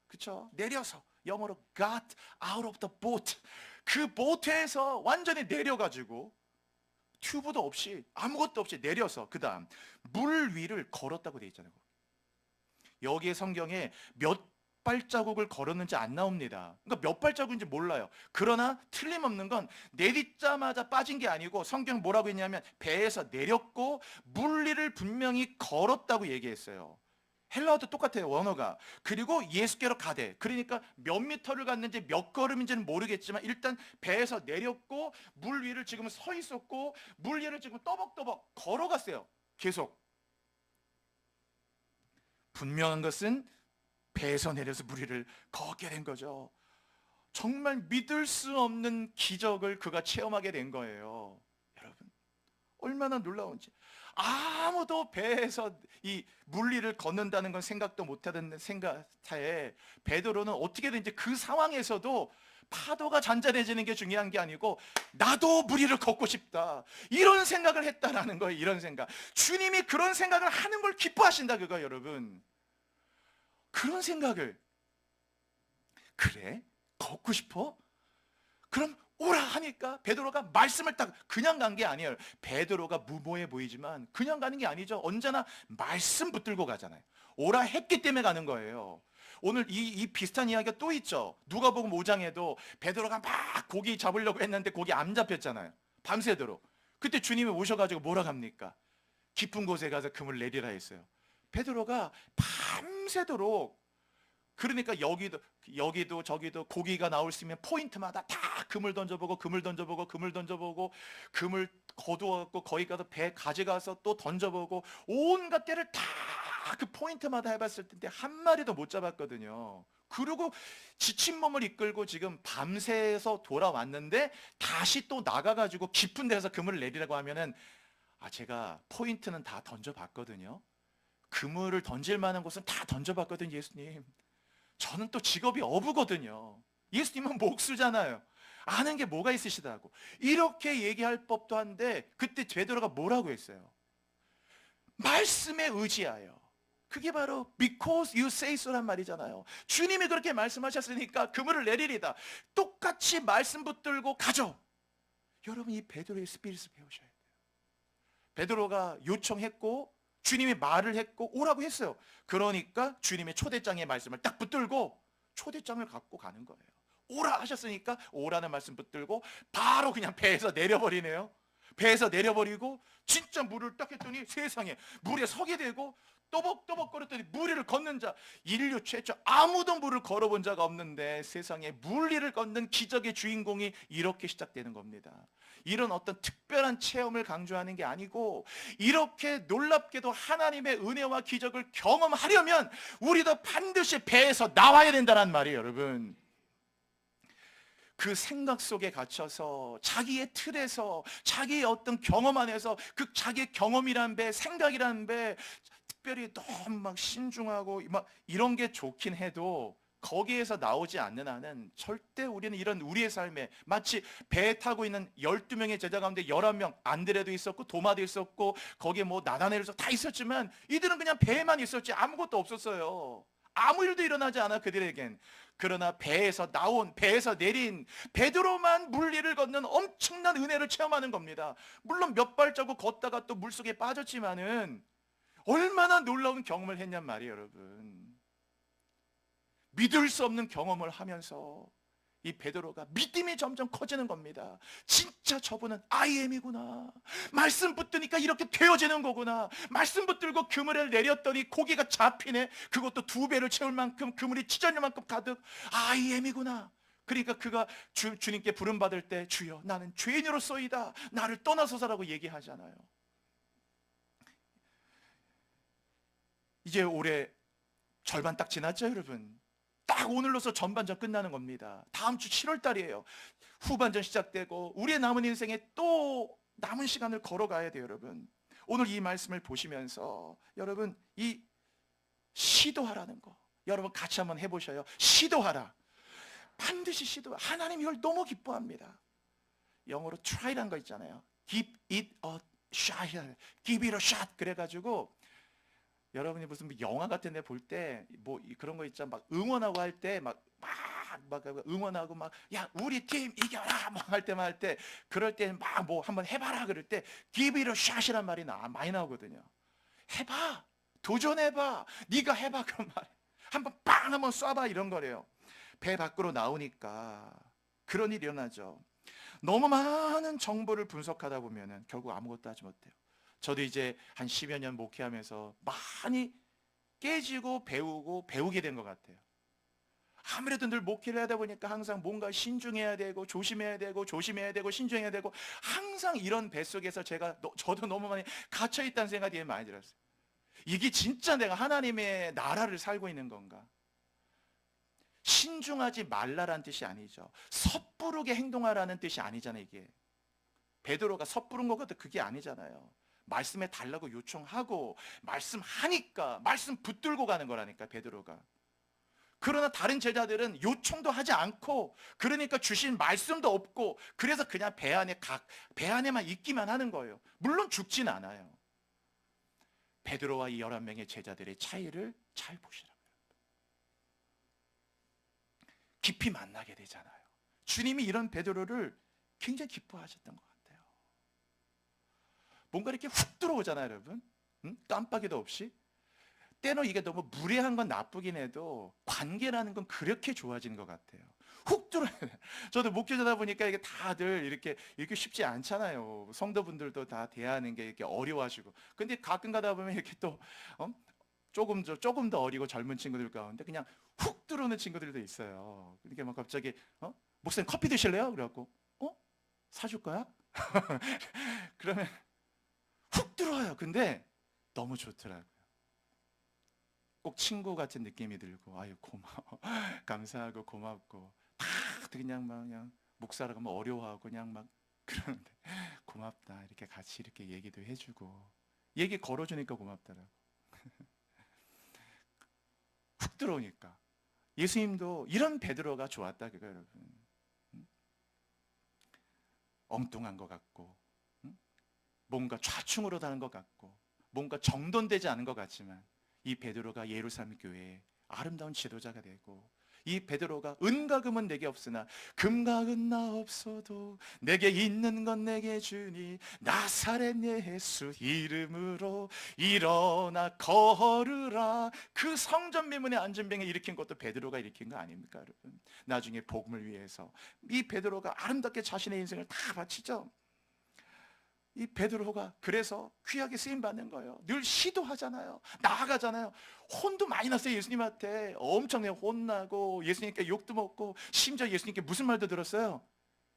그쵸? 내려서, 영어로 got out of the boat, 그 보트에서 완전히 내려가지고 튜브도 없이 아무것도 없이 내려서 그 다음 물 위를 걸었다고 돼 있잖아요. 여기에 성경에 몇 발자국을 걸었는지 안 나옵니다. 그러니까 몇 발자국인지 몰라요. 그러나 틀림없는 건 내딛자마자 빠진 게 아니고 성경 뭐라고 했냐면 배에서 내렸고 물 위를 분명히 걸었다고 얘기했어요. 헬라어도 똑같아요, 원어가. 그리고 예수께로 가되, 그러니까 몇 미터를 갔는지 몇 걸음인지는 모르겠지만 일단 배에서 내렸고 물 위를 지금 서 있었고 물 위를 지금 떠벅떠벅 걸어갔어요. 계속. 분명한 것은 배에서 내려서 물 위를 걷게 된 거죠. 정말 믿을 수 없는 기적을 그가 체험하게 된 거예요. 여러분, 얼마나 놀라운지. 아무도 배에서 이 물리를 걷는다는 건 생각도 못하던 생각에 베드로는 어떻게든지 그 상황에서도 파도가 잔잔해지는 게 중요한 게 아니고 나도 물 위를 걷고 싶다, 이런 생각을 했다라는 거예요. 이런 생각. 주님이 그런 생각을 하는 걸 기뻐하신다 그거예요, 여러분. 그런 생각을. 그래? 걷고 싶어? 그럼 오라 하니까 베드로가 말씀을 딱 그냥 간 게 아니에요. 베드로가 무모해 보이지만 그냥 가는 게 아니죠. 언제나 말씀 붙들고 가잖아요. 오라 했기 때문에 가는 거예요. 오늘 이 비슷한 이야기가 또 있죠. 누가복음 5장에도 베드로가 막 고기 잡으려고 했는데 고기 안 잡혔잖아요. 밤새도록. 그때 주님이 오셔가지고 뭐라 합니까? 깊은 곳에 가서 금을 내리라 했어요. 베드로가 밤새도록, 그러니까 여기도 저기도 고기가 나올 수 있는 포인트마다 다 금을 던져보고 금을 거두어갖고 거기 가서 배 가져가서 또 던져보고 온갖 때를 다 그 포인트마다 해봤을 텐데 한 마리도 못 잡았거든요. 그리고 지친 몸을 이끌고 지금 밤새서 돌아왔는데 다시 또 나가가지고 깊은 데서 금을 내리라고 하면은, 제가 포인트는 다 던져봤거든요. 그물을 던질 만한 곳은 다 던져봤거든요, 예수님. 저는 또 직업이 어부거든요. 예수님은 목수잖아요. 아는 게 뭐가 있으시다고. 이렇게 얘기할 법도 한데 그때 베드로가 뭐라고 했어요? 말씀에 의지하여. 그게 바로 because you say so란 말이잖아요. 주님이 그렇게 말씀하셨으니까 그물을 내리리다. 똑같이 말씀 붙들고 가죠. 여러분, 이 베드로의 스피릿을 배우셔야 돼요. 베드로가 요청했고 주님이 말을 했고 오라고 했어요. 그러니까 주님의 초대장의 말씀을 딱 붙들고 초대장을 갖고 가는 거예요. 오라 하셨으니까 오라는 말씀 붙들고 바로 그냥 배에서 내려버리네요. 배에서 내려버리고 진짜 물을 딱 했더니 세상에 물에 서게 되고 또벅또벅 걸었더니 물 위를 걷는 자, 인류 최초 아무도 물을 걸어본 자가 없는데 세상에 물 위를 걷는 기적의 주인공이 이렇게 시작되는 겁니다. 이런 어떤 특별한 체험을 강조하는 게 아니고 이렇게 놀랍게도 하나님의 은혜와 기적을 경험하려면 우리도 반드시 배에서 나와야 된다는 말이에요, 여러분. 그 생각 속에 갇혀서 자기의 틀에서 자기의 어떤 경험 안에서 그 자기의 경험이란 배, 생각이란 배, 특별히 너무 막 신중하고 막 이런 게 좋긴 해도 거기에서 나오지 않는 한은 절대 우리는 이런 우리의 삶에, 마치 배에 타고 있는 12명의 제자 가운데 11명, 안드레도 있었고 도마도 있었고 거기에 뭐 나다나엘도 다 있었지만 이들은 그냥 배에만 있었지 아무것도 없었어요. 아무 일도 일어나지 않아 그들에겐. 그러나 배에서 나온, 배에서 내린 베드로만 물리를 걷는 엄청난 은혜를 체험하는 겁니다. 물론 몇 발자국 걷다가 또 물속에 빠졌지만은 얼마나 놀라운 경험을 했냔 말이에요, 여러분. 믿을 수 없는 경험을 하면서 이 베드로가 믿음이 점점 커지는 겁니다. 진짜 저분은 I am이구나. 말씀 붙드니까 이렇게 되어지는 거구나. 말씀 붙들고 그물을 내렸더니 고기가 잡히네. 그것도 2배를 채울 만큼, 그물이 찢어질 만큼 가득. I am이구나. 그러니까 그가 주님께 부름받을 때 주여 나는 죄인으로소이다, 나를 떠나소서라고 얘기하잖아요. 이제 올해 절반 딱 지났죠, 여러분. 딱 오늘로서 전반전 끝나는 겁니다. 다음 주 7월 달이에요. 후반전 시작되고 우리의 남은 인생에 또 남은 시간을 걸어가야 돼요, 여러분. 오늘 이 말씀을 보시면서 여러분, 이 시도하라는 거, 여러분 같이 한번 해보셔요. 시도하라. 반드시 시도. 하나님 이걸 너무 기뻐합니다. 영어로 try란 거 있잖아요. Give it a shot. Give it a shot. 그래가지고 여러분이 무슨 뭐 영화 같은 데 볼 때 뭐 그런 거 있잖아. 막 응원하고 할 때 막 응원하고 막 야 우리 팀 이겨라 막 할 때만 할 때 그럴 때 막 뭐 한번 해봐라 그럴 때 give it a shot이란 말이 많이 나오거든요. 해봐. 도전해봐. 네가 해봐. 그런 말. 한번 빵 한번 쏴봐 이런 거래요. 배 밖으로 나오니까 그런 일이 일어나죠. 너무 많은 정보를 분석하다 보면은 결국 아무것도 하지 못해요. 저도 이제 한 10여 년 목회하면서 많이 깨지고 배우게 된 것 같아요. 아무래도 늘 목회를 하다 보니까 항상 뭔가 신중해야 되고 조심해야 되고 신중해야 되고 항상 이런 뱃속에서 저도 너무 많이 갇혀 있다는 생각이 많이 들었어요. 이게 진짜 내가 하나님의 나라를 살고 있는 건가? 신중하지 말라라는 뜻이 아니죠. 섣부르게 행동하라는 뜻이 아니잖아요. 이게 베드로가 섣부른 거거든. 그게 아니잖아요. 말씀해 달라고 요청하고 말씀하니까 말씀 붙들고 가는 거라니까 베드로가. 그러나 다른 제자들은 요청도 하지 않고 그러니까 주신 말씀도 없고 그래서 그냥 배 안에만 있기만 하는 거예요. 물론 죽진 않아요. 베드로와 이 11명의 제자들의 차이를 잘 보시라고요. 깊이 만나게 되잖아요. 주님이 이런 베드로를 굉장히 기뻐하셨던 것 같아요. 뭔가 이렇게 훅 들어오잖아요, 여러분. 깜빡이도 없이. 때로 이게 너무 무례한 건 나쁘긴 해도 관계라는 건 그렇게 좋아지는 것 같아요. 훅 들어요. 저도 목회자다 보니까 이게 다들 이렇게 쉽지 않잖아요. 성도분들도 다 대하는 게 이렇게 어려워하시고. 근데 가끔 가다 보면 이렇게 또 조금 더 어리고 젊은 친구들 가운데 그냥 훅 들어오는 친구들도 있어요. 그러니까 막 갑자기 목사님 커피 드실래요? 그래갖고 사줄 거야? 그러면 훅 들어와요. 근데 너무 좋더라고요. 꼭 친구 같은 느낌이 들고 아유 고마워 감사하고 고맙고 다 그냥 목사라고 하면 어려워하고 그냥 막 그러는데 고맙다 이렇게 같이 이렇게 얘기도 해주고 얘기 걸어주니까 고맙더라고. 훅 들어오니까 예수님도 이런 베드로가 좋았다 그거 여러분. 엉뚱한 것 같고 뭔가 좌충으로 다는 것 같고 뭔가 정돈되지 않은 것 같지만 이 베드로가 예루살렘 교회의 아름다운 지도자가 되고 이 베드로가 은과 금은 내게 없으나 금과 은 나 없어도 내게 있는 건 내게 주니 나사렛 예수 이름으로 일어나 걸으라. 그 성전 미문의 안전병에 일으킨 것도 베드로가 일으킨 거 아닙니까 여러분? 나중에 복음을 위해서 이 베드로가 아름답게 자신의 인생을 다 바치죠. 이 베드로가 그래서 귀하게 쓰임 받는 거예요. 늘 시도하잖아요. 나아가잖아요. 혼도 많이 났어요. 예수님한테 엄청나게 혼나고 예수님께 욕도 먹고 심지어 예수님께 무슨 말도 들었어요?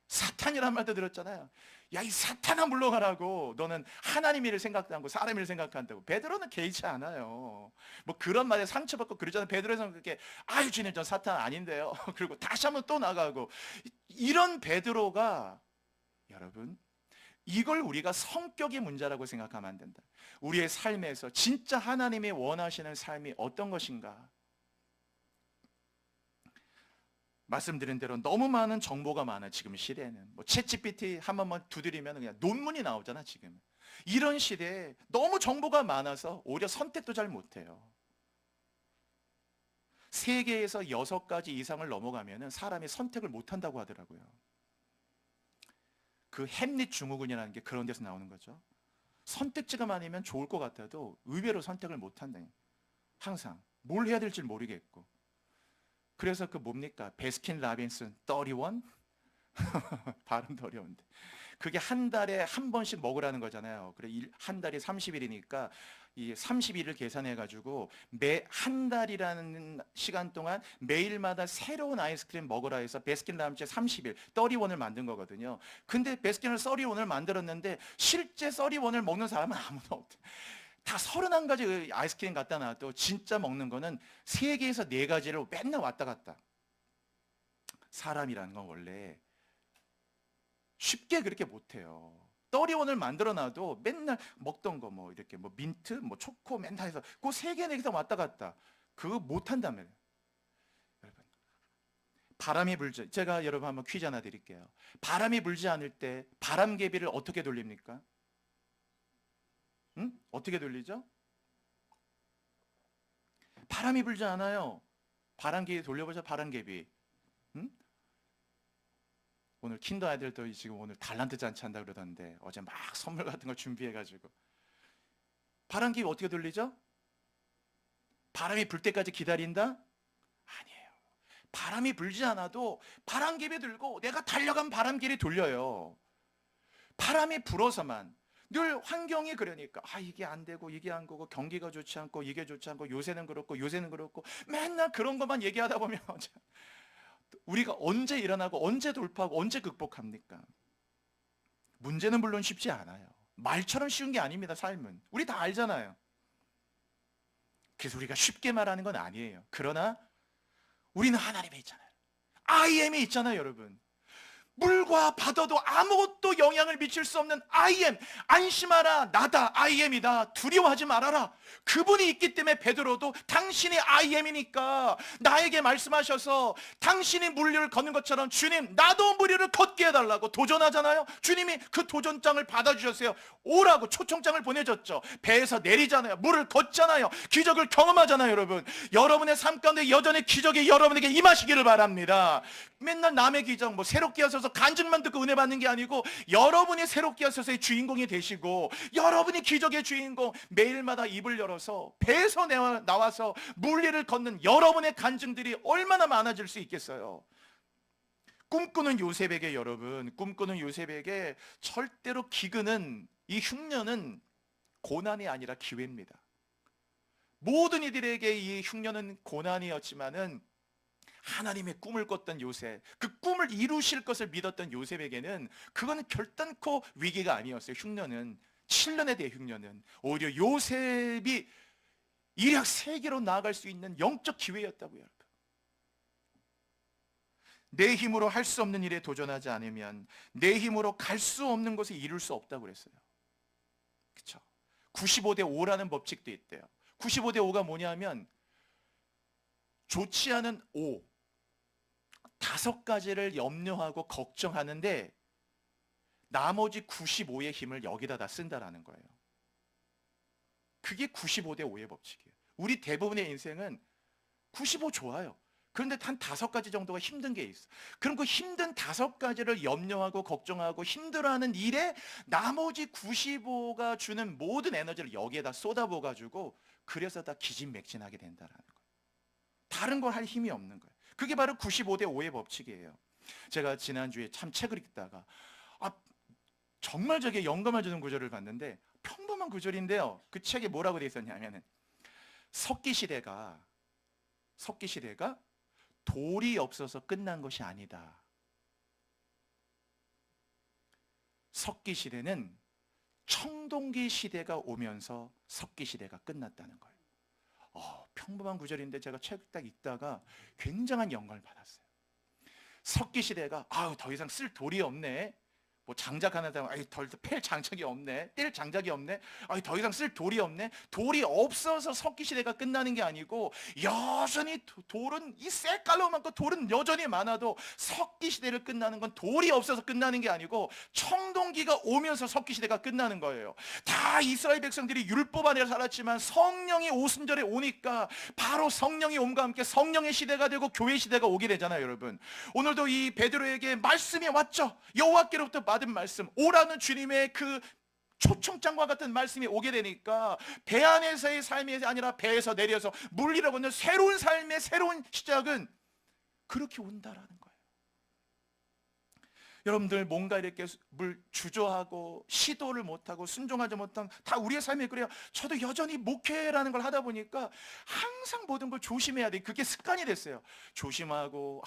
사탄이란 말도 들었잖아요. 야, 이 사탄아 물러가라고. 너는 하나님 일을 생각도 않고 사람 일을 생각한다고. 베드로는 개의치 않아요. 뭐 그런 말에 상처받고 그러잖아요. 베드로는 그렇게 아유 주님 전 사탄 아닌데요. 그리고 다시 한번 또 나가고 이런 베드로가 여러분 이걸 우리가 성격의 문제라고 생각하면 안 된다. 우리의 삶에서 진짜 하나님이 원하시는 삶이 어떤 것인가? 말씀드린 대로 너무 많은 정보가 많아 지금 시대에는. 뭐 챗GPT 한 번만 두드리면 그냥 논문이 나오잖아 지금. 이런 시대에 너무 정보가 많아서 오히려 선택도 잘 못해요. 3개에서 6가지 이상을 넘어가면 사람이 선택을 못한다고 하더라고요. 그 햄릿 증후군이라는 게 그런 데서 나오는 거죠. 선택지가 많으면 좋을 것 같아도 의외로 선택을 못한다. 항상 뭘 해야 될지 모르겠고. 그래서 그 뭡니까? 베스킨 라빈슨 31? 발음도 어려운데. 그게 한 달에 한 번씩 먹으라는 거잖아요. 그래 한 달이 30일이니까 이 30일을 계산해 가지고 매 한 달이라는 시간 동안 매일마다 새로운 아이스크림 먹으라 해서 베스킨 라빈스 30일 31을 만든 거거든요. 근데 베스킨을 31을 만들었는데 실제 31을 먹는 사람은 아무도 없대. 다 31가지 아이스크림 갖다 놔도 진짜 먹는 거는 3개에서 4가지를 맨날 왔다 갔다. 사람이라는 건 원래 쉽게 그렇게 못해요. 31을 만들어 놔도 맨날 먹던 거 뭐 이렇게 뭐 민트, 뭐 초코 맨날 해서 그 3개, 4개 왔다 갔다. 그거 못한다며. 바람이 불지, 제가 여러분 한번 퀴즈 하나 드릴게요. 바람이 불지 않을 때 바람개비를 어떻게 돌립니까? 응? 어떻게 돌리죠? 바람이 불지 않아요. 바람개비 돌려보자. 바람개비. 응? 오늘 킨더 아이들도 지금 오늘 달란트 잔치 한다 그러던데 어제 막 선물 같은 걸 준비해가지고 바람개비 어떻게 돌리죠? 바람이 불 때까지 기다린다? 아니에요. 바람이 불지 않아도 바람개비 들고 내가 달려간 바람개비 돌려요. 바람이 불어서만 늘 환경이 그러니까 이게 안 되고 이게 안 되고 경기가 좋지 않고 이게 좋지 않고 요새는 그렇고 맨날 그런 것만 얘기하다 보면 우리가 언제 일어나고 언제 돌파하고 언제 극복합니까? 문제는 물론 쉽지 않아요. 말처럼 쉬운 게 아닙니다. 삶은 우리 다 알잖아요. 그래서 우리가 쉽게 말하는 건 아니에요. 그러나 우리는 하나님에 있잖아요. I am이 있잖아요, 여러분. 물과 바다도 아무것도 영향을 미칠 수 없는 I am. 안심하라, 나다, I am이다. 두려워하지 말아라. 그분이 있기 때문에 베드로도 당신이 I am이니까 나에게 말씀하셔서 당신이 물류를 걷는 것처럼 주님 나도 물류를 걷게 해달라고 도전하잖아요. 주님이 그 도전장을 받아주셨어요. 오라고 초청장을 보내줬죠. 배에서 내리잖아요. 물을 걷잖아요. 기적을 경험하잖아요. 여러분, 여러분의 삶 가운데 여전히 기적이 여러분에게 임하시기를 바랍니다. 맨날 남의 기적 새롭게 하셔서 간증만 듣고 은혜 받는 게 아니고 여러분이 새롭게 하셔서의 주인공이 되시고 여러분이 기적의 주인공, 매일마다 입을 열어서 배에서 나와서 물리를 걷는 여러분의 간증들이 얼마나 많아질 수 있겠어요. 꿈꾸는 요셉에게, 여러분, 꿈꾸는 요셉에게 절대로 기근은, 이 흉년은 고난이 아니라 기회입니다. 모든 이들에게 이 흉년은 고난이었지만은 하나님의 꿈을 꿨던 요셉, 그 꿈을 이루실 것을 믿었던 요셉에게는 그거는 결단코 위기가 아니었어요. 흉년은, 7년에 대해 흉년은 오히려 요셉이 일약 세계로 나아갈 수 있는 영적 기회였다고요. 여러분, 내 힘으로 할 수 없는 일에 도전하지 않으면 내 힘으로 갈 수 없는 곳에 이룰 수 없다고 그랬어요. 그렇죠? 95대 5라는 법칙도 있대요. 95대 5가 뭐냐면 좋지 않은 5, 5가지를 염려하고 걱정하는데 나머지 95의 힘을 여기다 다 쓴다라는 거예요. 그게 95대 5의 법칙이에요. 우리 대부분의 인생은 95 좋아요. 그런데 한 5가지 정도가 힘든 게 있어. 그럼 그 힘든 5가지를 염려하고 걱정하고 힘들어하는 일에 나머지 95가 주는 모든 에너지를 여기에다 쏟아부어가지고 그래서 다 기진맥진하게 된다라는 거예요. 다른 걸 할 힘이 없는 거예요. 그게 바로 95대 5의 법칙이에요. 제가 지난주에 참 책을 읽다가 정말 저게 영감을 주는 구절을 봤는데 평범한 구절인데요. 그 책에 뭐라고 되어 있었냐면은 석기시대가 돌이 없어서 끝난 것이 아니다. 석기시대는 청동기 시대가 오면서 석기시대가 끝났다는 거예요. 평범한 구절인데 제가 책 딱 읽다가 굉장한 영감을 받았어요. 석기시대가 더 이상 쓸 돌이 없네. 장작 하나 더 팰 장작이 없네. 뗄 장작이 없네. 더 이상 쓸 돌이 없네. 돌이 없어서 석기시대가 끝나는 게 아니고 여전히 돌은 이 쇳깔로 많고 돌은 여전히 많아도 석기시대를 끝나는 건 돌이 없어서 끝나는 게 아니고 청동기가 오면서 석기시대가 끝나는 거예요. 다 이스라엘 백성들이 율법 안에 살았지만 성령이 오순절에 오니까 바로 성령이 옴과 함께 성령의 시대가 되고 교회 시대가 오게 되잖아요. 여러분, 오늘도 이 베드로에게 말씀이 왔죠. 여호와께로부터 받은 말씀, 오라는 주님의 그 초청장과 같은 말씀이 오게 되니까 배 안에서의 삶이 아니라 배에서 내려서 물리러 걷는 새로운 삶의 새로운 시작은 그렇게 온다라는 거예요. 여러분들 뭔가 이렇게 주저하고 시도를 못하고 순종하지 못한 다 우리의 삶이 그래요. 저도 여전히 목회라는 걸 하다 보니까 항상 모든 걸 조심해야 돼. 그게 습관이 됐어요. 조심하고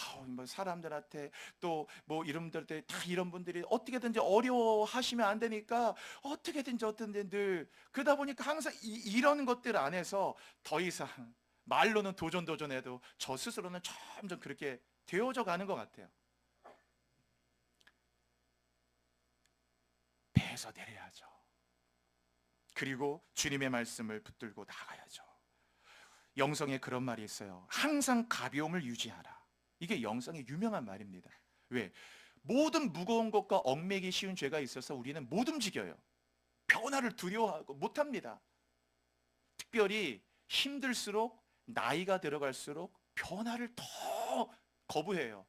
사람들한테 또 이름들한테 다 이런 분들이 어떻게든지 어려워하시면 안 되니까 어떻게든지 늘 그러다 보니까 항상 이런 것들 안에서 더 이상 말로는 도전해도 저 스스로는 점점 그렇게 되어져 가는 것 같아요. 배에서 내려야죠. 그리고 주님의 말씀을 붙들고 나가야죠. 영성에 그런 말이 있어요. 항상 가벼움을 유지하라. 이게 영성의 유명한 말입니다. 왜? 모든 무거운 것과 얽매기 쉬운 죄가 있어서 우리는 못 움직여요. 변화를 두려워하고 못합니다. 특별히 힘들수록, 나이가 들어갈수록 변화를 더 거부해요.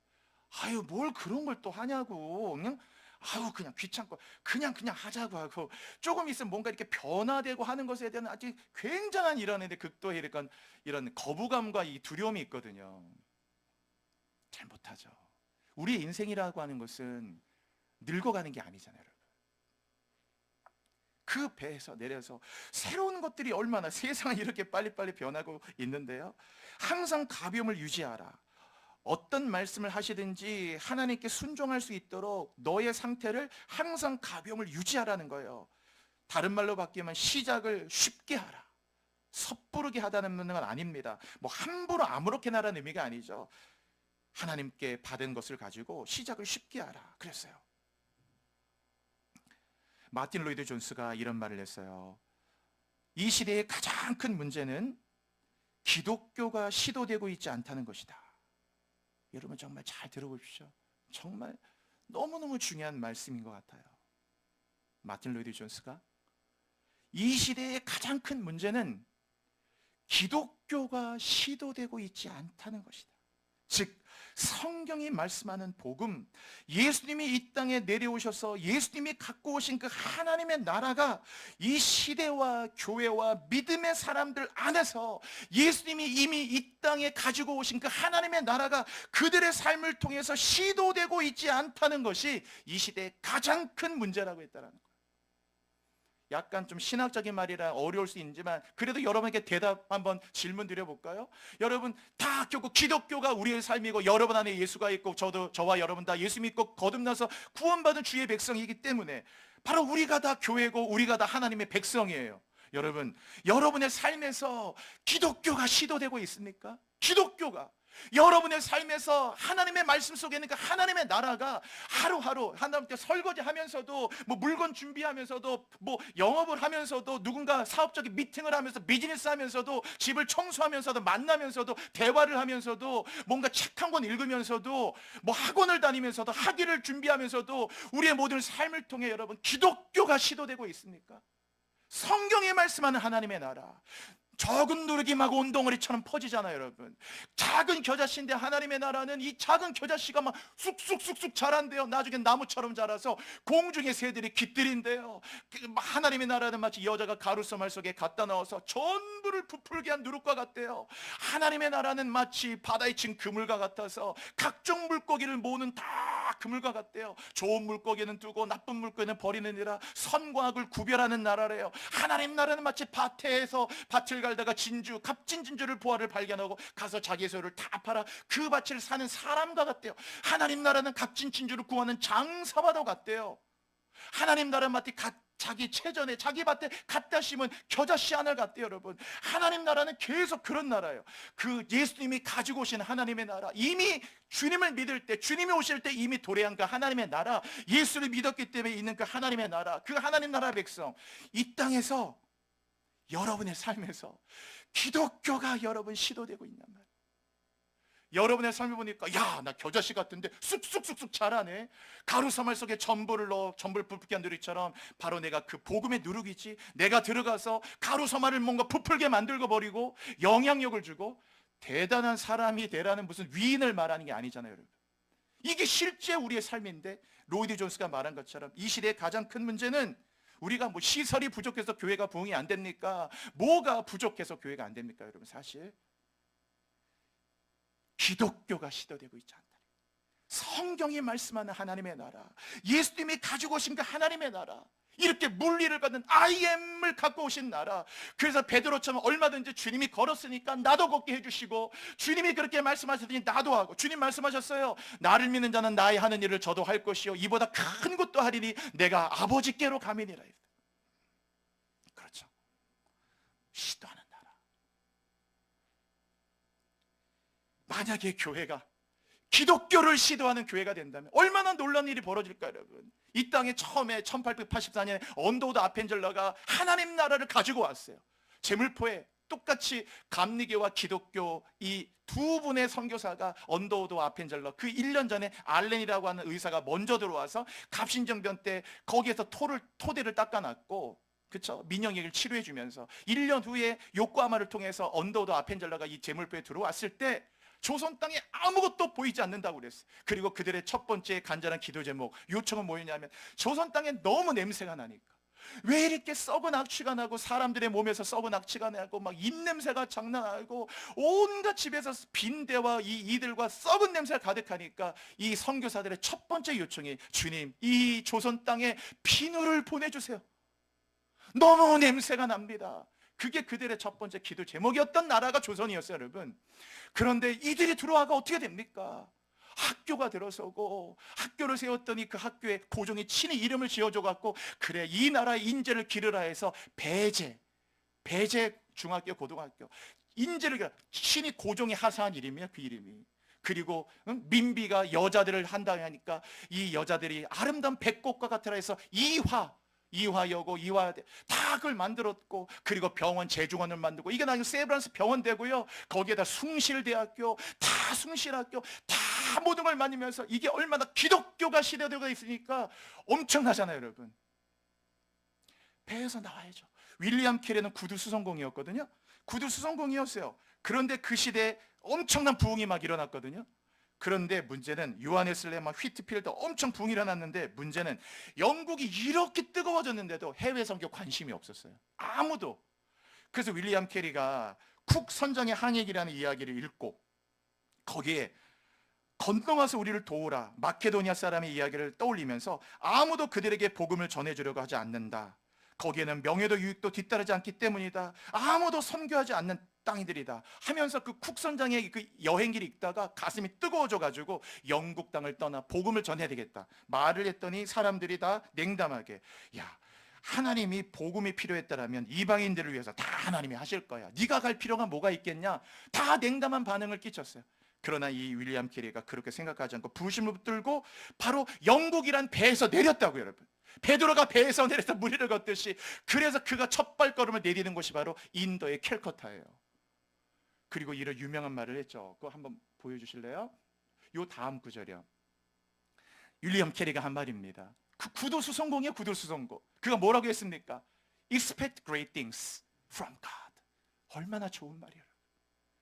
아유, 뭘 그런 걸 또 하냐고. 그냥 그냥 귀찮고 그냥 하자고 하고, 조금 있으면 뭔가 이렇게 변화되고 하는 것에 대한 아주 굉장한 극도의 이런 거부감과 이 두려움이 있거든요. 잘 못하죠. 우리의 인생이라고 하는 것은 늙어가는 게 아니잖아요, 여러분. 그 배에서 내려서 새로운 것들이 얼마나, 세상은 이렇게 빨리빨리 변하고 있는데요, 항상 가벼움을 유지하라. 어떤 말씀을 하시든지 하나님께 순종할 수 있도록 너의 상태를 항상 가벼움을 유지하라는 거예요. 다른 말로 바뀌면 시작을 쉽게 하라. 섣부르게 하다는 건 아닙니다. 뭐 함부로 아무렇게나 하라는 의미가 아니죠. 하나님께 받은 것을 가지고 시작을 쉽게 하라 그랬어요. 마틴 로이드 존스가 이런 말을 했어요. 이 시대의 가장 큰 문제는 기독교가 시도되고 있지 않다는 것이다. 여러분 정말 잘 들어보십시오. 정말 너무너무 중요한 말씀인 것 같아요. 마틴 로이드 존스가 이 시대의 가장 큰 문제는 기독교가 시도되고 있지 않다는 것이다. 즉 성경이 말씀하는 복음, 예수님이 이 땅에 내려오셔서 예수님이 갖고 오신 그 하나님의 나라가 이 시대와 교회와 믿음의 사람들 안에서 예수님이 이미 이 땅에 가지고 오신 그 하나님의 나라가 그들의 삶을 통해서 시도되고 있지 않다는 것이 이 시대의 가장 큰 문제라고 했다는 거예요. 약간 좀 신학적인 말이라 어려울 수 있지만 그래도 여러분에게 대답 한번 질문 드려볼까요? 여러분 다 결국 기독교가 우리의 삶이고 여러분 안에 예수가 있고 저와 여러분 다 예수 믿고 거듭나서 구원받은 주의 백성이기 때문에 바로 우리가 다 교회고 우리가 다 하나님의 백성이에요. 여러분, 여러분의 삶에서 기독교가 시도되고 있습니까? 기독교가 여러분의 삶에서 하나님의 말씀 속에 있는 그 하나님의 나라가 하루하루 하나님께 설거지하면서도 뭐 물건 준비하면서도 뭐 영업을 하면서도 누군가 사업적인 미팅을 하면서 비즈니스 하면서도 집을 청소하면서도 만나면서도 대화를 하면서도 뭔가 책 한 권 읽으면서도 뭐 학원을 다니면서도 학위를 준비하면서도 우리의 모든 삶을 통해 여러분 기독교가 시도되고 있습니까? 성경에 말씀하는 하나님의 나라, 적은 누룩임하고 온덩어리처럼 퍼지잖아요, 여러분. 작은 겨자씨인데 하나님의 나라는 이 작은 겨자씨가 막 쑥쑥쑥쑥 자란대요. 나중에 나무처럼 자라서 공중의 새들이 깃들인대요. 하나님의 나라는 마치 여자가 가루서말 속에 갖다 넣어서 전부를 부풀게 한 누룩과 같대요. 하나님의 나라는 마치 바다에 친 그물과 같아서 각종 물고기를 모으는 다 그물과 같대요. 좋은 물고기는 두고 나쁜 물고기는 버리느니라. 선과 악을 구별하는 나라래요. 하나님 나라는 마치 밭에서 밭을 갈다가 진주, 값진 진주를 보화를 발견하고 가서 자기의 소유를 다 팔아 그 밭을 사는 사람과 같대요. 하나님 나라는 값진 진주를 구하는 장사와도 같대요. 하나님 나라는 마치 자기 체전에 자기 밭에 갖다 심은 겨자씨 하늘 같대요, 여러분. 하나님 나라는 계속 그런 나라예요. 그 예수님이 가지고 오신 하나님의 나라, 이미 주님을 믿을 때, 주님이 오실 때 이미 도래한 그 하나님의 나라, 예수를 믿었기 때문에 있는 그 하나님의 나라, 그 하나님 나라 백성, 이 땅에서 여러분의 삶에서 기독교가 여러분 시도되고 있단 말이에요. 여러분의 삶을 보니까 야, 나 겨자씨 같은데 쑥쑥쑥쑥 자라네. 가루사말 속에 전부를 넣어 전부를 부풀게 한 누룩처럼 바로 내가 그 복음의 누룩이지. 내가 들어가서 가루사말을 뭔가 부풀게 만들고 버리고 영향력을 주고 대단한 사람이 되라는 무슨 위인을 말하는 게 아니잖아요, 여러분. 이게 실제 우리의 삶인데 로이드 존스가 말한 것처럼 이 시대의 가장 큰 문제는 우리가 뭐 시설이 부족해서 교회가 부흥이 안 됩니까? 뭐가 부족해서 교회가 안 됩니까? 여러분, 사실 기독교가 시도되고 있지 않다. 성경이 말씀하는 하나님의 나라, 예수님이 가지고 오신 그 하나님의 나라, 이렇게 물리를 갖는 I am을 갖고 오신 나라. 그래서 베드로처럼 얼마든지 주님이 걸었으니까 나도 걷게 해주시고, 주님이 그렇게 말씀하셨더니 나도 하고, 주님 말씀하셨어요. 나를 믿는 자는 나의 하는 일을 저도 할 것이요 이보다 큰 것도 하리니 내가 아버지께로 가미니라. 그렇죠. 시도하는 나라. 만약에 교회가 기독교를 시도하는 교회가 된다면 얼마나 놀라운 일이 벌어질까요, 여러분? 이 땅에 처음에 1884년에 언더우드 아펜젤러가 하나님 나라를 가지고 왔어요. 제물포에 똑같이 감리교와 기독교 이 두 분의 선교사가 언더우드 아펜젤러 그 1년 전에 알렌이라고 하는 의사가 먼저 들어와서 갑신정변 때 거기에서 토대를 닦아놨고, 그쵸? 민영에게 치료해 주면서 1년 후에 요코하마를 통해서 언더우드 아펜젤러가 이 제물표에 들어왔을 때 조선 땅에 아무것도 보이지 않는다고 그랬어요. 그리고 그들의 첫 번째 간절한 기도 제목, 요청은 뭐였냐면, 조선 땅에 너무 냄새가 나니까, 왜 이렇게 썩은 악취가 나고 사람들의 몸에서 썩은 악취가 나고 막 입냄새가 장난 아니고 온갖 집에서 빈대와 이들과 썩은 냄새가 가득하니까 이 선교사들의 첫 번째 요청이, 주님, 이 조선 땅에 비누를 보내주세요. 너무 냄새가 납니다. 그게 그들의 첫 번째 기도 제목이었던 나라가 조선이었어요, 여러분. 그런데 이들이 들어와가 어떻게 됩니까? 학교가 들어서고, 학교를 세웠더니 그 학교에 고종이 친히 이름을 지어줘 갖고, 그래, 이 나라의 인재를 기르라 해서 배제 중학교 고등학교 인재를 친히 고종이 하사한 이름이야, 그 이름이. 그리고 민비가 여자들을 한다 하니까 이 여자들이 아름다운 백곡과 같으라 해서 이화여고, 이화여대 다 그걸 만들었고, 그리고 병원, 제중원을 만들고, 이게 나중에 세브란스 병원 되고요, 거기에다 숭실대학교, 다 숭실학교, 다 모든 걸 만들면서, 이게 얼마나 기독교가 시대되고 있으니까 엄청나잖아요, 여러분. 배에서 나와야죠. 윌리엄 캐리는 구두 수성공이었거든요. 구두 수성공이었어요. 그런데 그 시대에 엄청난 부흥이 막 일어났거든요. 그런데 문제는, 요하네슬레, 휘트필드 엄청 붕이 일어났는데, 문제는 영국이 이렇게 뜨거워졌는데도 해외 선교 관심이 없었어요. 아무도. 그래서 윌리엄 캐리가 쿡 선장의 항해기라는 이야기를 읽고, 거기에 건너와서 우리를 도우라, 마케도니아 사람의 이야기를 떠올리면서, 아무도 그들에게 복음을 전해주려고 하지 않는다. 거기에는 명예도 유익도 뒤따르지 않기 때문이다. 아무도 선교하지 않는 땅이들이다 하면서 그 쿡 선장의 그 여행기를 읽다가 가슴이 뜨거워져 가지고 영국 땅을 떠나 복음을 전해야 되겠다 말을 했더니, 사람들이 다 냉담하게, 야, 하나님이 복음이 필요했다라면 이방인들을 위해서 다 하나님이 하실 거야, 네가 갈 필요가 뭐가 있겠냐, 다 냉담한 반응을 끼쳤어요. 그러나 이 윌리엄 캐리가 그렇게 생각하지 않고 부심을 붙들고 바로 영국이란 배에서 내렸다고요, 여러분. 베드로가 배에서 내려서 무리를 걷듯이. 그래서 그가 첫 발걸음을 내디는 곳이 바로 인도의 캘커타예요. 그리고 이런 유명한 말을 했죠. 그거 한번 보여주실래요? 요 다음 구절이요. 윌리엄 캐리가 한 말입니다. 그 구도수성공이에요, 구도수성공. 그가 뭐라고 했습니까? Expect great things from God. 얼마나 좋은 말이에요.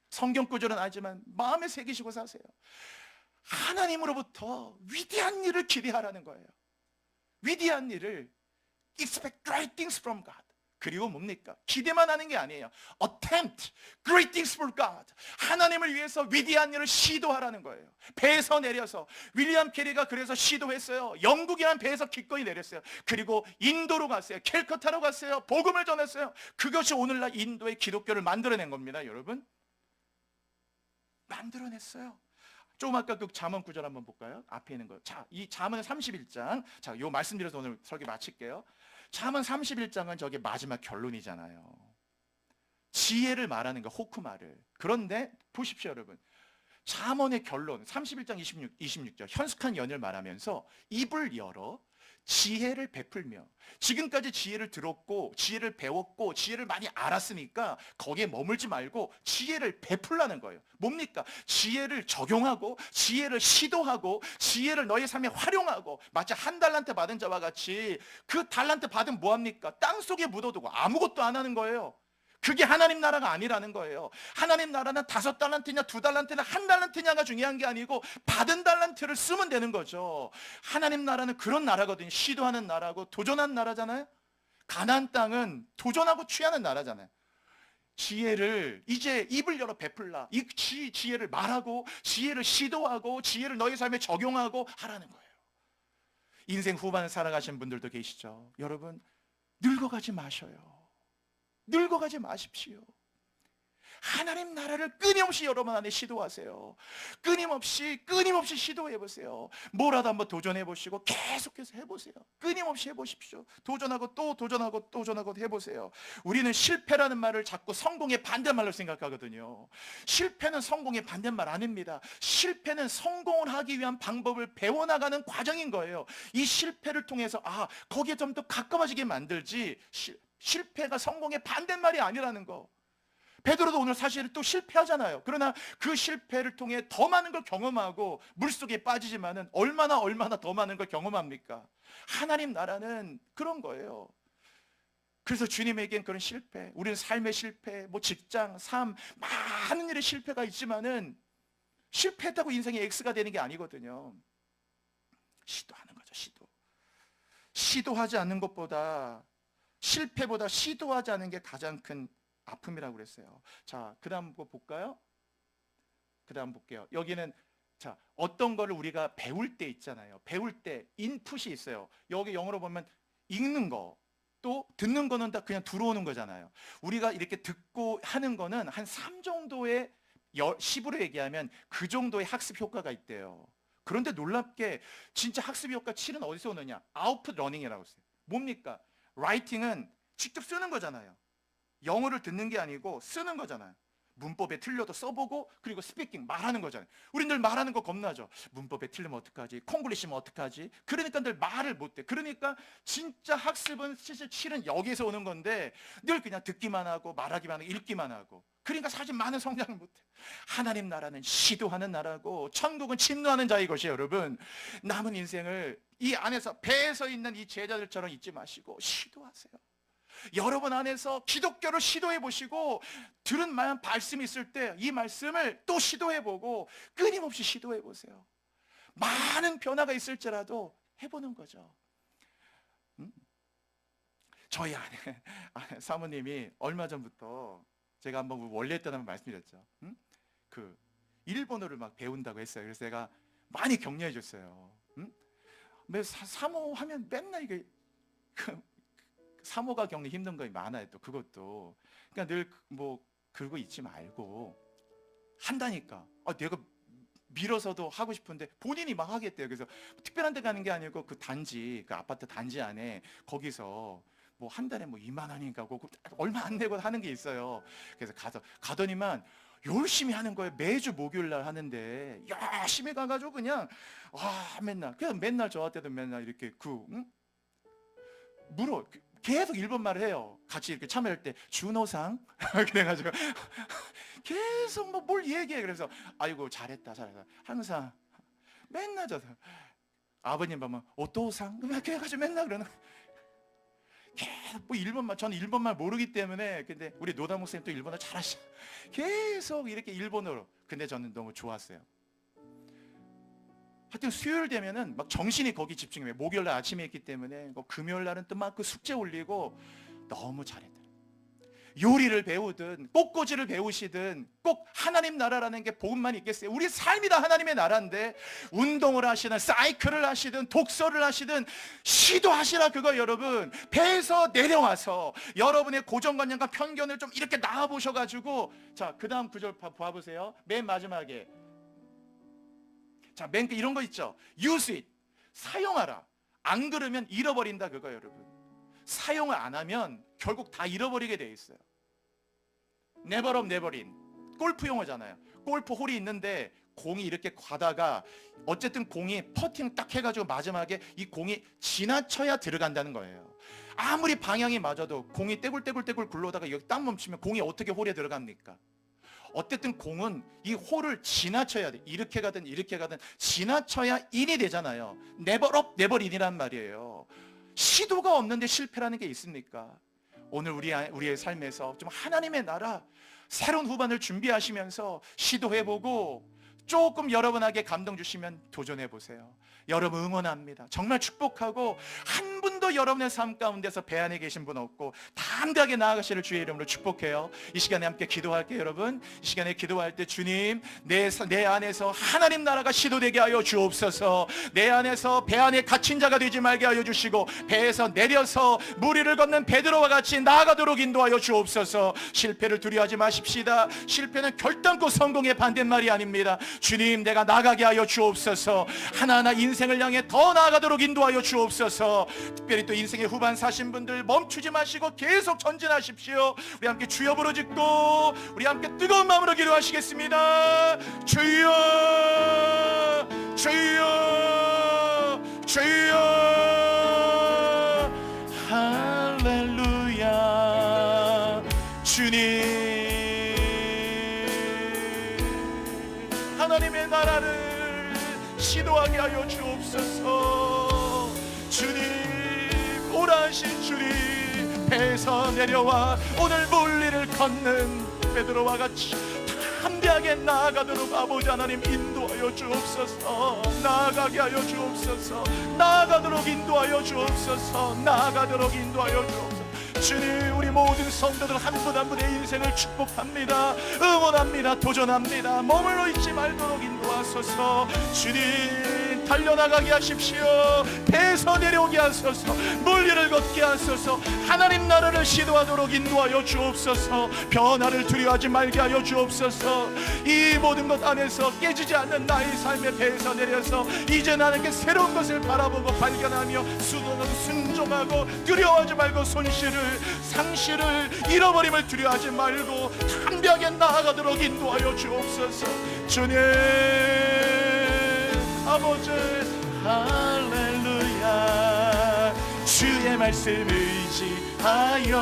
성경 구절은 알지만 마음에 새기시고 사세요. 하나님으로부터 위대한 일을 기대하라는 거예요. 위대한 일을 expect great things from God. 그리고 뭡니까? 기대만 하는 게 아니에요. Attempt great things for God. 하나님을 위해서 위대한 일을 시도하라는 거예요. 배에서 내려서. 윌리엄 캐리가 그래서 시도했어요. 영국이란 배에서 기꺼이 내렸어요. 그리고 인도로 갔어요. 캘커타로 갔어요. 복음을 전했어요. 그것이 오늘날 인도의 기독교를 만들어낸 겁니다, 여러분. 만들어냈어요. 좀 아까 그 잠언 구절 한번 볼까요? 앞에 있는 거. 자, 이 잠언의 31장. 자, 요 말씀드려서 오늘 설교 마칠게요. 잠언 31장은 저게 마지막 결론이잖아요. 지혜를 말하는 거, 호크마를. 그런데 보십시오, 여러분. 잠언의 결론 31장 26절 현숙한 연을 말하면서 입을 열어 지혜를 베풀며, 지금까지 지혜를 들었고 지혜를 배웠고 지혜를 많이 알았으니까 거기에 머물지 말고 지혜를 베풀라는 거예요. 뭡니까? 지혜를 적용하고 지혜를 시도하고 지혜를 너의 삶에 활용하고, 마치 한 달란트 받은 자와 같이 그 달란트 받으면 뭐합니까? 땅속에 묻어두고 아무것도 안 하는 거예요. 그게 하나님 나라가 아니라는 거예요. 하나님 나라는 5달란트냐 2달란트냐 1달란트냐가 중요한 게 아니고 받은 달란트를 쓰면 되는 거죠. 하나님 나라는 그런 나라거든요. 시도하는 나라고 도전하는 나라잖아요. 가나안 땅은 도전하고 취하는 나라잖아요. 지혜를 이제 입을 열어 베풀라. 이 지혜를 말하고 지혜를 시도하고 지혜를 너희 삶에 적용하고 하라는 거예요. 인생 후반을 살아가신 분들도 계시죠. 여러분, 늙어가지 마셔요. 늙어가지 마십시오. 하나님 나라를 끊임없이 여러분 안에 시도하세요. 끊임없이 시도해보세요. 뭐라도 한번 도전해보시고 계속해서 해보세요. 끊임없이 해보십시오. 도전하고 또 도전하고 또 도전하고 해보세요. 우리는 실패라는 말을 자꾸 성공의 반대말로 생각하거든요. 실패는 성공의 반대말 아닙니다. 실패는 성공을 하기 위한 방법을 배워나가는 과정인 거예요. 이 실패를 통해서 거기에 좀 더 가까워지게 만들지, 실패가 성공의 반대말이 아니라는 거. 베드로도 오늘 사실 또 실패하잖아요. 그러나 그 실패를 통해 더 많은 걸 경험하고 물속에 빠지지만은 얼마나 더 많은 걸 경험합니까? 하나님 나라는 그런 거예요. 그래서 주님에겐 그런 실패, 우리는 삶의 실패, 뭐 직장, 삶, 많은 일의 실패가 있지만은 실패했다고 인생이 X가 되는 게 아니거든요. 시도하는 거죠. 시도하지 않는 것보다, 실패보다 시도하지 않은 게 가장 큰 아픔이라고 그랬어요. 자, 그 다음 거 볼까요? 그 다음 볼게요. 여기는 자, 어떤 거를 우리가 배울 때 있잖아요. 배울 때 인풋이 있어요. 여기 영어로 보면 읽는 거, 또 듣는 거는 다 그냥 들어오는 거잖아요. 우리가 이렇게 듣고 하는 거는 한 3 정도의 10으로 얘기하면 그 정도의 학습 효과가 있대요. 그런데 놀랍게 진짜 학습 효과 7은 어디서 오느냐? 아웃풋 러닝이라고 했어요. 뭡니까? 라이팅은 직접 쓰는 거잖아요. 영어를 듣는 게 아니고 쓰는 거잖아요. 문법에 틀려도 써보고, 그리고 스피킹, 말하는 거잖아요. 우린 늘 말하는 거 겁나죠. 문법에 틀리면 어떡하지? 콩글리시면 어떡하지? 그러니까 늘 말을 못해. 그러니까 진짜 학습은 실은 여기서 오는 건데 늘 그냥 듣기만 하고 말하기만 하고 읽기만 하고, 그러니까 사실 많은 성장을 못해. 하나님 나라는 시도하는 나라고 천국은 침노하는 자의 것이에요. 여러분, 남은 인생을 이 안에서 배에서 있는 이 제자들처럼 잊지 마시고 시도하세요. 여러분 안에서 기독교를 시도해 보시고, 들은 말씀이 있을 때 이 말씀을 또 시도해 보고, 끊임없이 시도해 보세요. 많은 변화가 있을지라도 해보는 거죠. 저희 아내 사모님이 얼마 전부터 제가 한번 원래 때는 한번 말씀드렸죠. 그 일본어를 막 배운다고 했어요. 그래서 제가 많이 격려해 줬어요. 사모 하면 맨날 이게 사모가 겪는 힘든 거 많아요. 또 그것도 그러니까 늘 뭐 그러고 있지 말고 한다니까. 내가 밀어서도 하고 싶은데 본인이 막 하겠대요. 그래서 특별한 데 가는 게 아니고 그 단지, 그 아파트 단지 안에 거기서 뭐 한 달에 뭐 2만 원인가 고 얼마 안 내고 하는 게 있어요. 그래서 가더니만 열심히 하는 거예요. 매주 목요일 날 하는데 열심히 가가지고 그냥 그냥 맨날 저한테도 맨날 이렇게 물어. 계속 일본말을 해요. 같이 이렇게 참여할 때 준호상 그래가지고 계속 뭐 뭘 얘기해. 그래서 아이고 잘했다 항상 맨날 아버님 보면 오토상 그래가지고 맨날 그러는. 계속 뭐 일본말, 저는 일본말 모르기 때문에. 근데 우리 노다 목사님 또 일본어 잘하셔. 계속 이렇게 일본어로. 근데 저는 너무 좋았어요. 하여튼 수요일 되면은 막 정신이 거기 집중해요. 목요일 날 아침에 있기 때문에. 금요일 날은 또 막 그 숙제 올리고. 너무 잘했더라고요. 요리를 배우든 꽃꽂이를 배우시든 꼭 하나님 나라라는 게 복음만 있겠어요? 우리 삶이 다 하나님의 나라인데, 운동을 하시든 사이클을 하시든 독서를 하시든 시도하시라 그거. 여러분, 배에서 내려와서 여러분의 고정관념과 편견을 좀 이렇게 나와보셔가지고. 자, 그 다음 구절 봐보세요. 맨 마지막에 자, 맨 이런 거 있죠. Use it. 사용하라. 안 그러면 잃어버린다 그거. 여러분, 사용을 안 하면 결국 다 잃어버리게 돼 있어요. Never have never in. 골프 용어잖아요. 골프 홀이 있는데 공이 이렇게 가다가 어쨌든 공이 퍼팅 딱 해가지고 마지막에 이 공이 지나쳐야 들어간다는 거예요. 아무리 방향이 맞아도 공이 떼굴떼굴 굴러다가 여기 딱 멈추면 공이 어떻게 홀에 들어갑니까? 어쨌든 공은 이 홀을 지나쳐야 돼. 이렇게 가든 지나쳐야 인이 되잖아요. Never up, never in이란 말이에요. 시도가 없는데 실패라는 게 있습니까? 오늘 우리의 삶에서 좀 하나님의 나라 새로운 후반을 준비하시면서 시도해보고, 조금 여러분에게 감동 주시면 도전해보세요. 여러분 응원합니다. 정말 축복하고, 한 분도 여러분의 삶 가운데서 배 안에 계신 분 없고 담대하게 나아가시를 주의 이름으로 축복해요. 이 시간에 함께 기도할게요. 여러분, 이 시간에 기도할 때 주님, 내 안에서 하나님 나라가 시도되게 하여 주옵소서. 내 안에서 배 안에 갇힌 자가 되지 말게 하여 주시고, 배에서 내려서 무리를 걷는 베드로와 같이 나아가도록 인도하여 주옵소서. 실패를 두려워하지 마십시다. 실패는 결단코 성공의 반대말이 아닙니다. 주님, 내가 나가게 하여 주옵소서. 하나하나 인생을 향해 더 나아가도록 인도하여 주옵소서. 특별히 또 인생의 후반 사신 분들 멈추지 마시고 계속 전진하십시오. 우리 함께 주여 부르짖고 우리 함께 뜨거운 마음으로 기도하시겠습니다. 주여, 주여, 주여. 할렐루야. 주님, 나를 시도하게 하여 주옵소서. 주님, 오라 하신 주님, 배에서 내려와 오늘 물리를 걷는 베드로와 같이 담대하게 나아가도록 아버지 하나님 인도하여 주옵소서. 나아가게 하여 주옵소서. 나아가도록 인도하여 주옵소서. 나아가도록 인도하여 주옵소서. 주님, 우리 모든 성도들 한 분 한 분의 인생을 축복합니다. 응원합니다. 도전합니다. 머물러 있지 말도록 인도하소서. 주님, 달려나가게 하십시오. 배에서 내려오게 하소서. 물리를 걷게 하소서. 하나님 나라를 시도하도록 인도하여 주옵소서. 변화를 두려워하지 말게 하여 주옵소서. 이 모든 것 안에서 깨지지 않는 나의 삶의 배에서 내려서 이제 나에게 새로운 것을 바라보고 발견하며 순종하고 두려워하지 말고 손실을 상실을 잃어버림을 두려워하지 말고 담대하게 나아가도록 인도하여 주옵소서. 주님 아버지 할렐루야. 주의 말씀 의지하여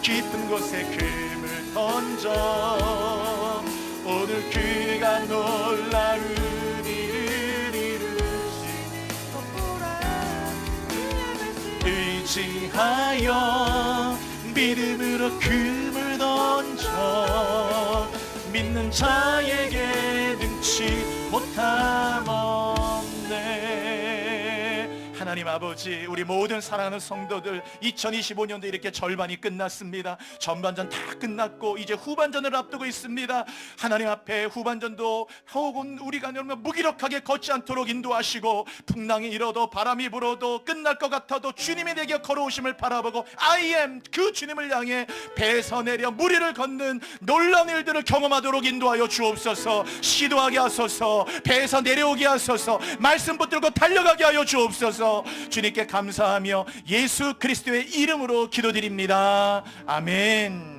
깊은 곳에 금을 던져 오늘 그가 놀라운 일을 이루시니 의지하여 믿음으로 금을 던져 믿는 자에게 능치 못함 없네. 하나님 아버지, 우리 모든 사랑하는 성도들 2025년도 이렇게 절반이 끝났습니다. 전반전 다 끝났고 이제 후반전을 앞두고 있습니다. 하나님 앞에 후반전도 혹은 우리가 무기력하게 걷지 않도록 인도하시고 풍랑이 일어도 바람이 불어도 끝날 것 같아도 주님이 내게 걸어오심을 바라보고 I am 그 주님을 향해 배에서 내려 무리를 걷는 놀라운 일들을 경험하도록 인도하여 주옵소서. 시도하게 하소서. 배에서 내려오게 하소서. 말씀 붙들고 달려가게 하여 주옵소서. 주님께 감사하며 예수 그리스도의 이름으로 기도드립니다. 아멘.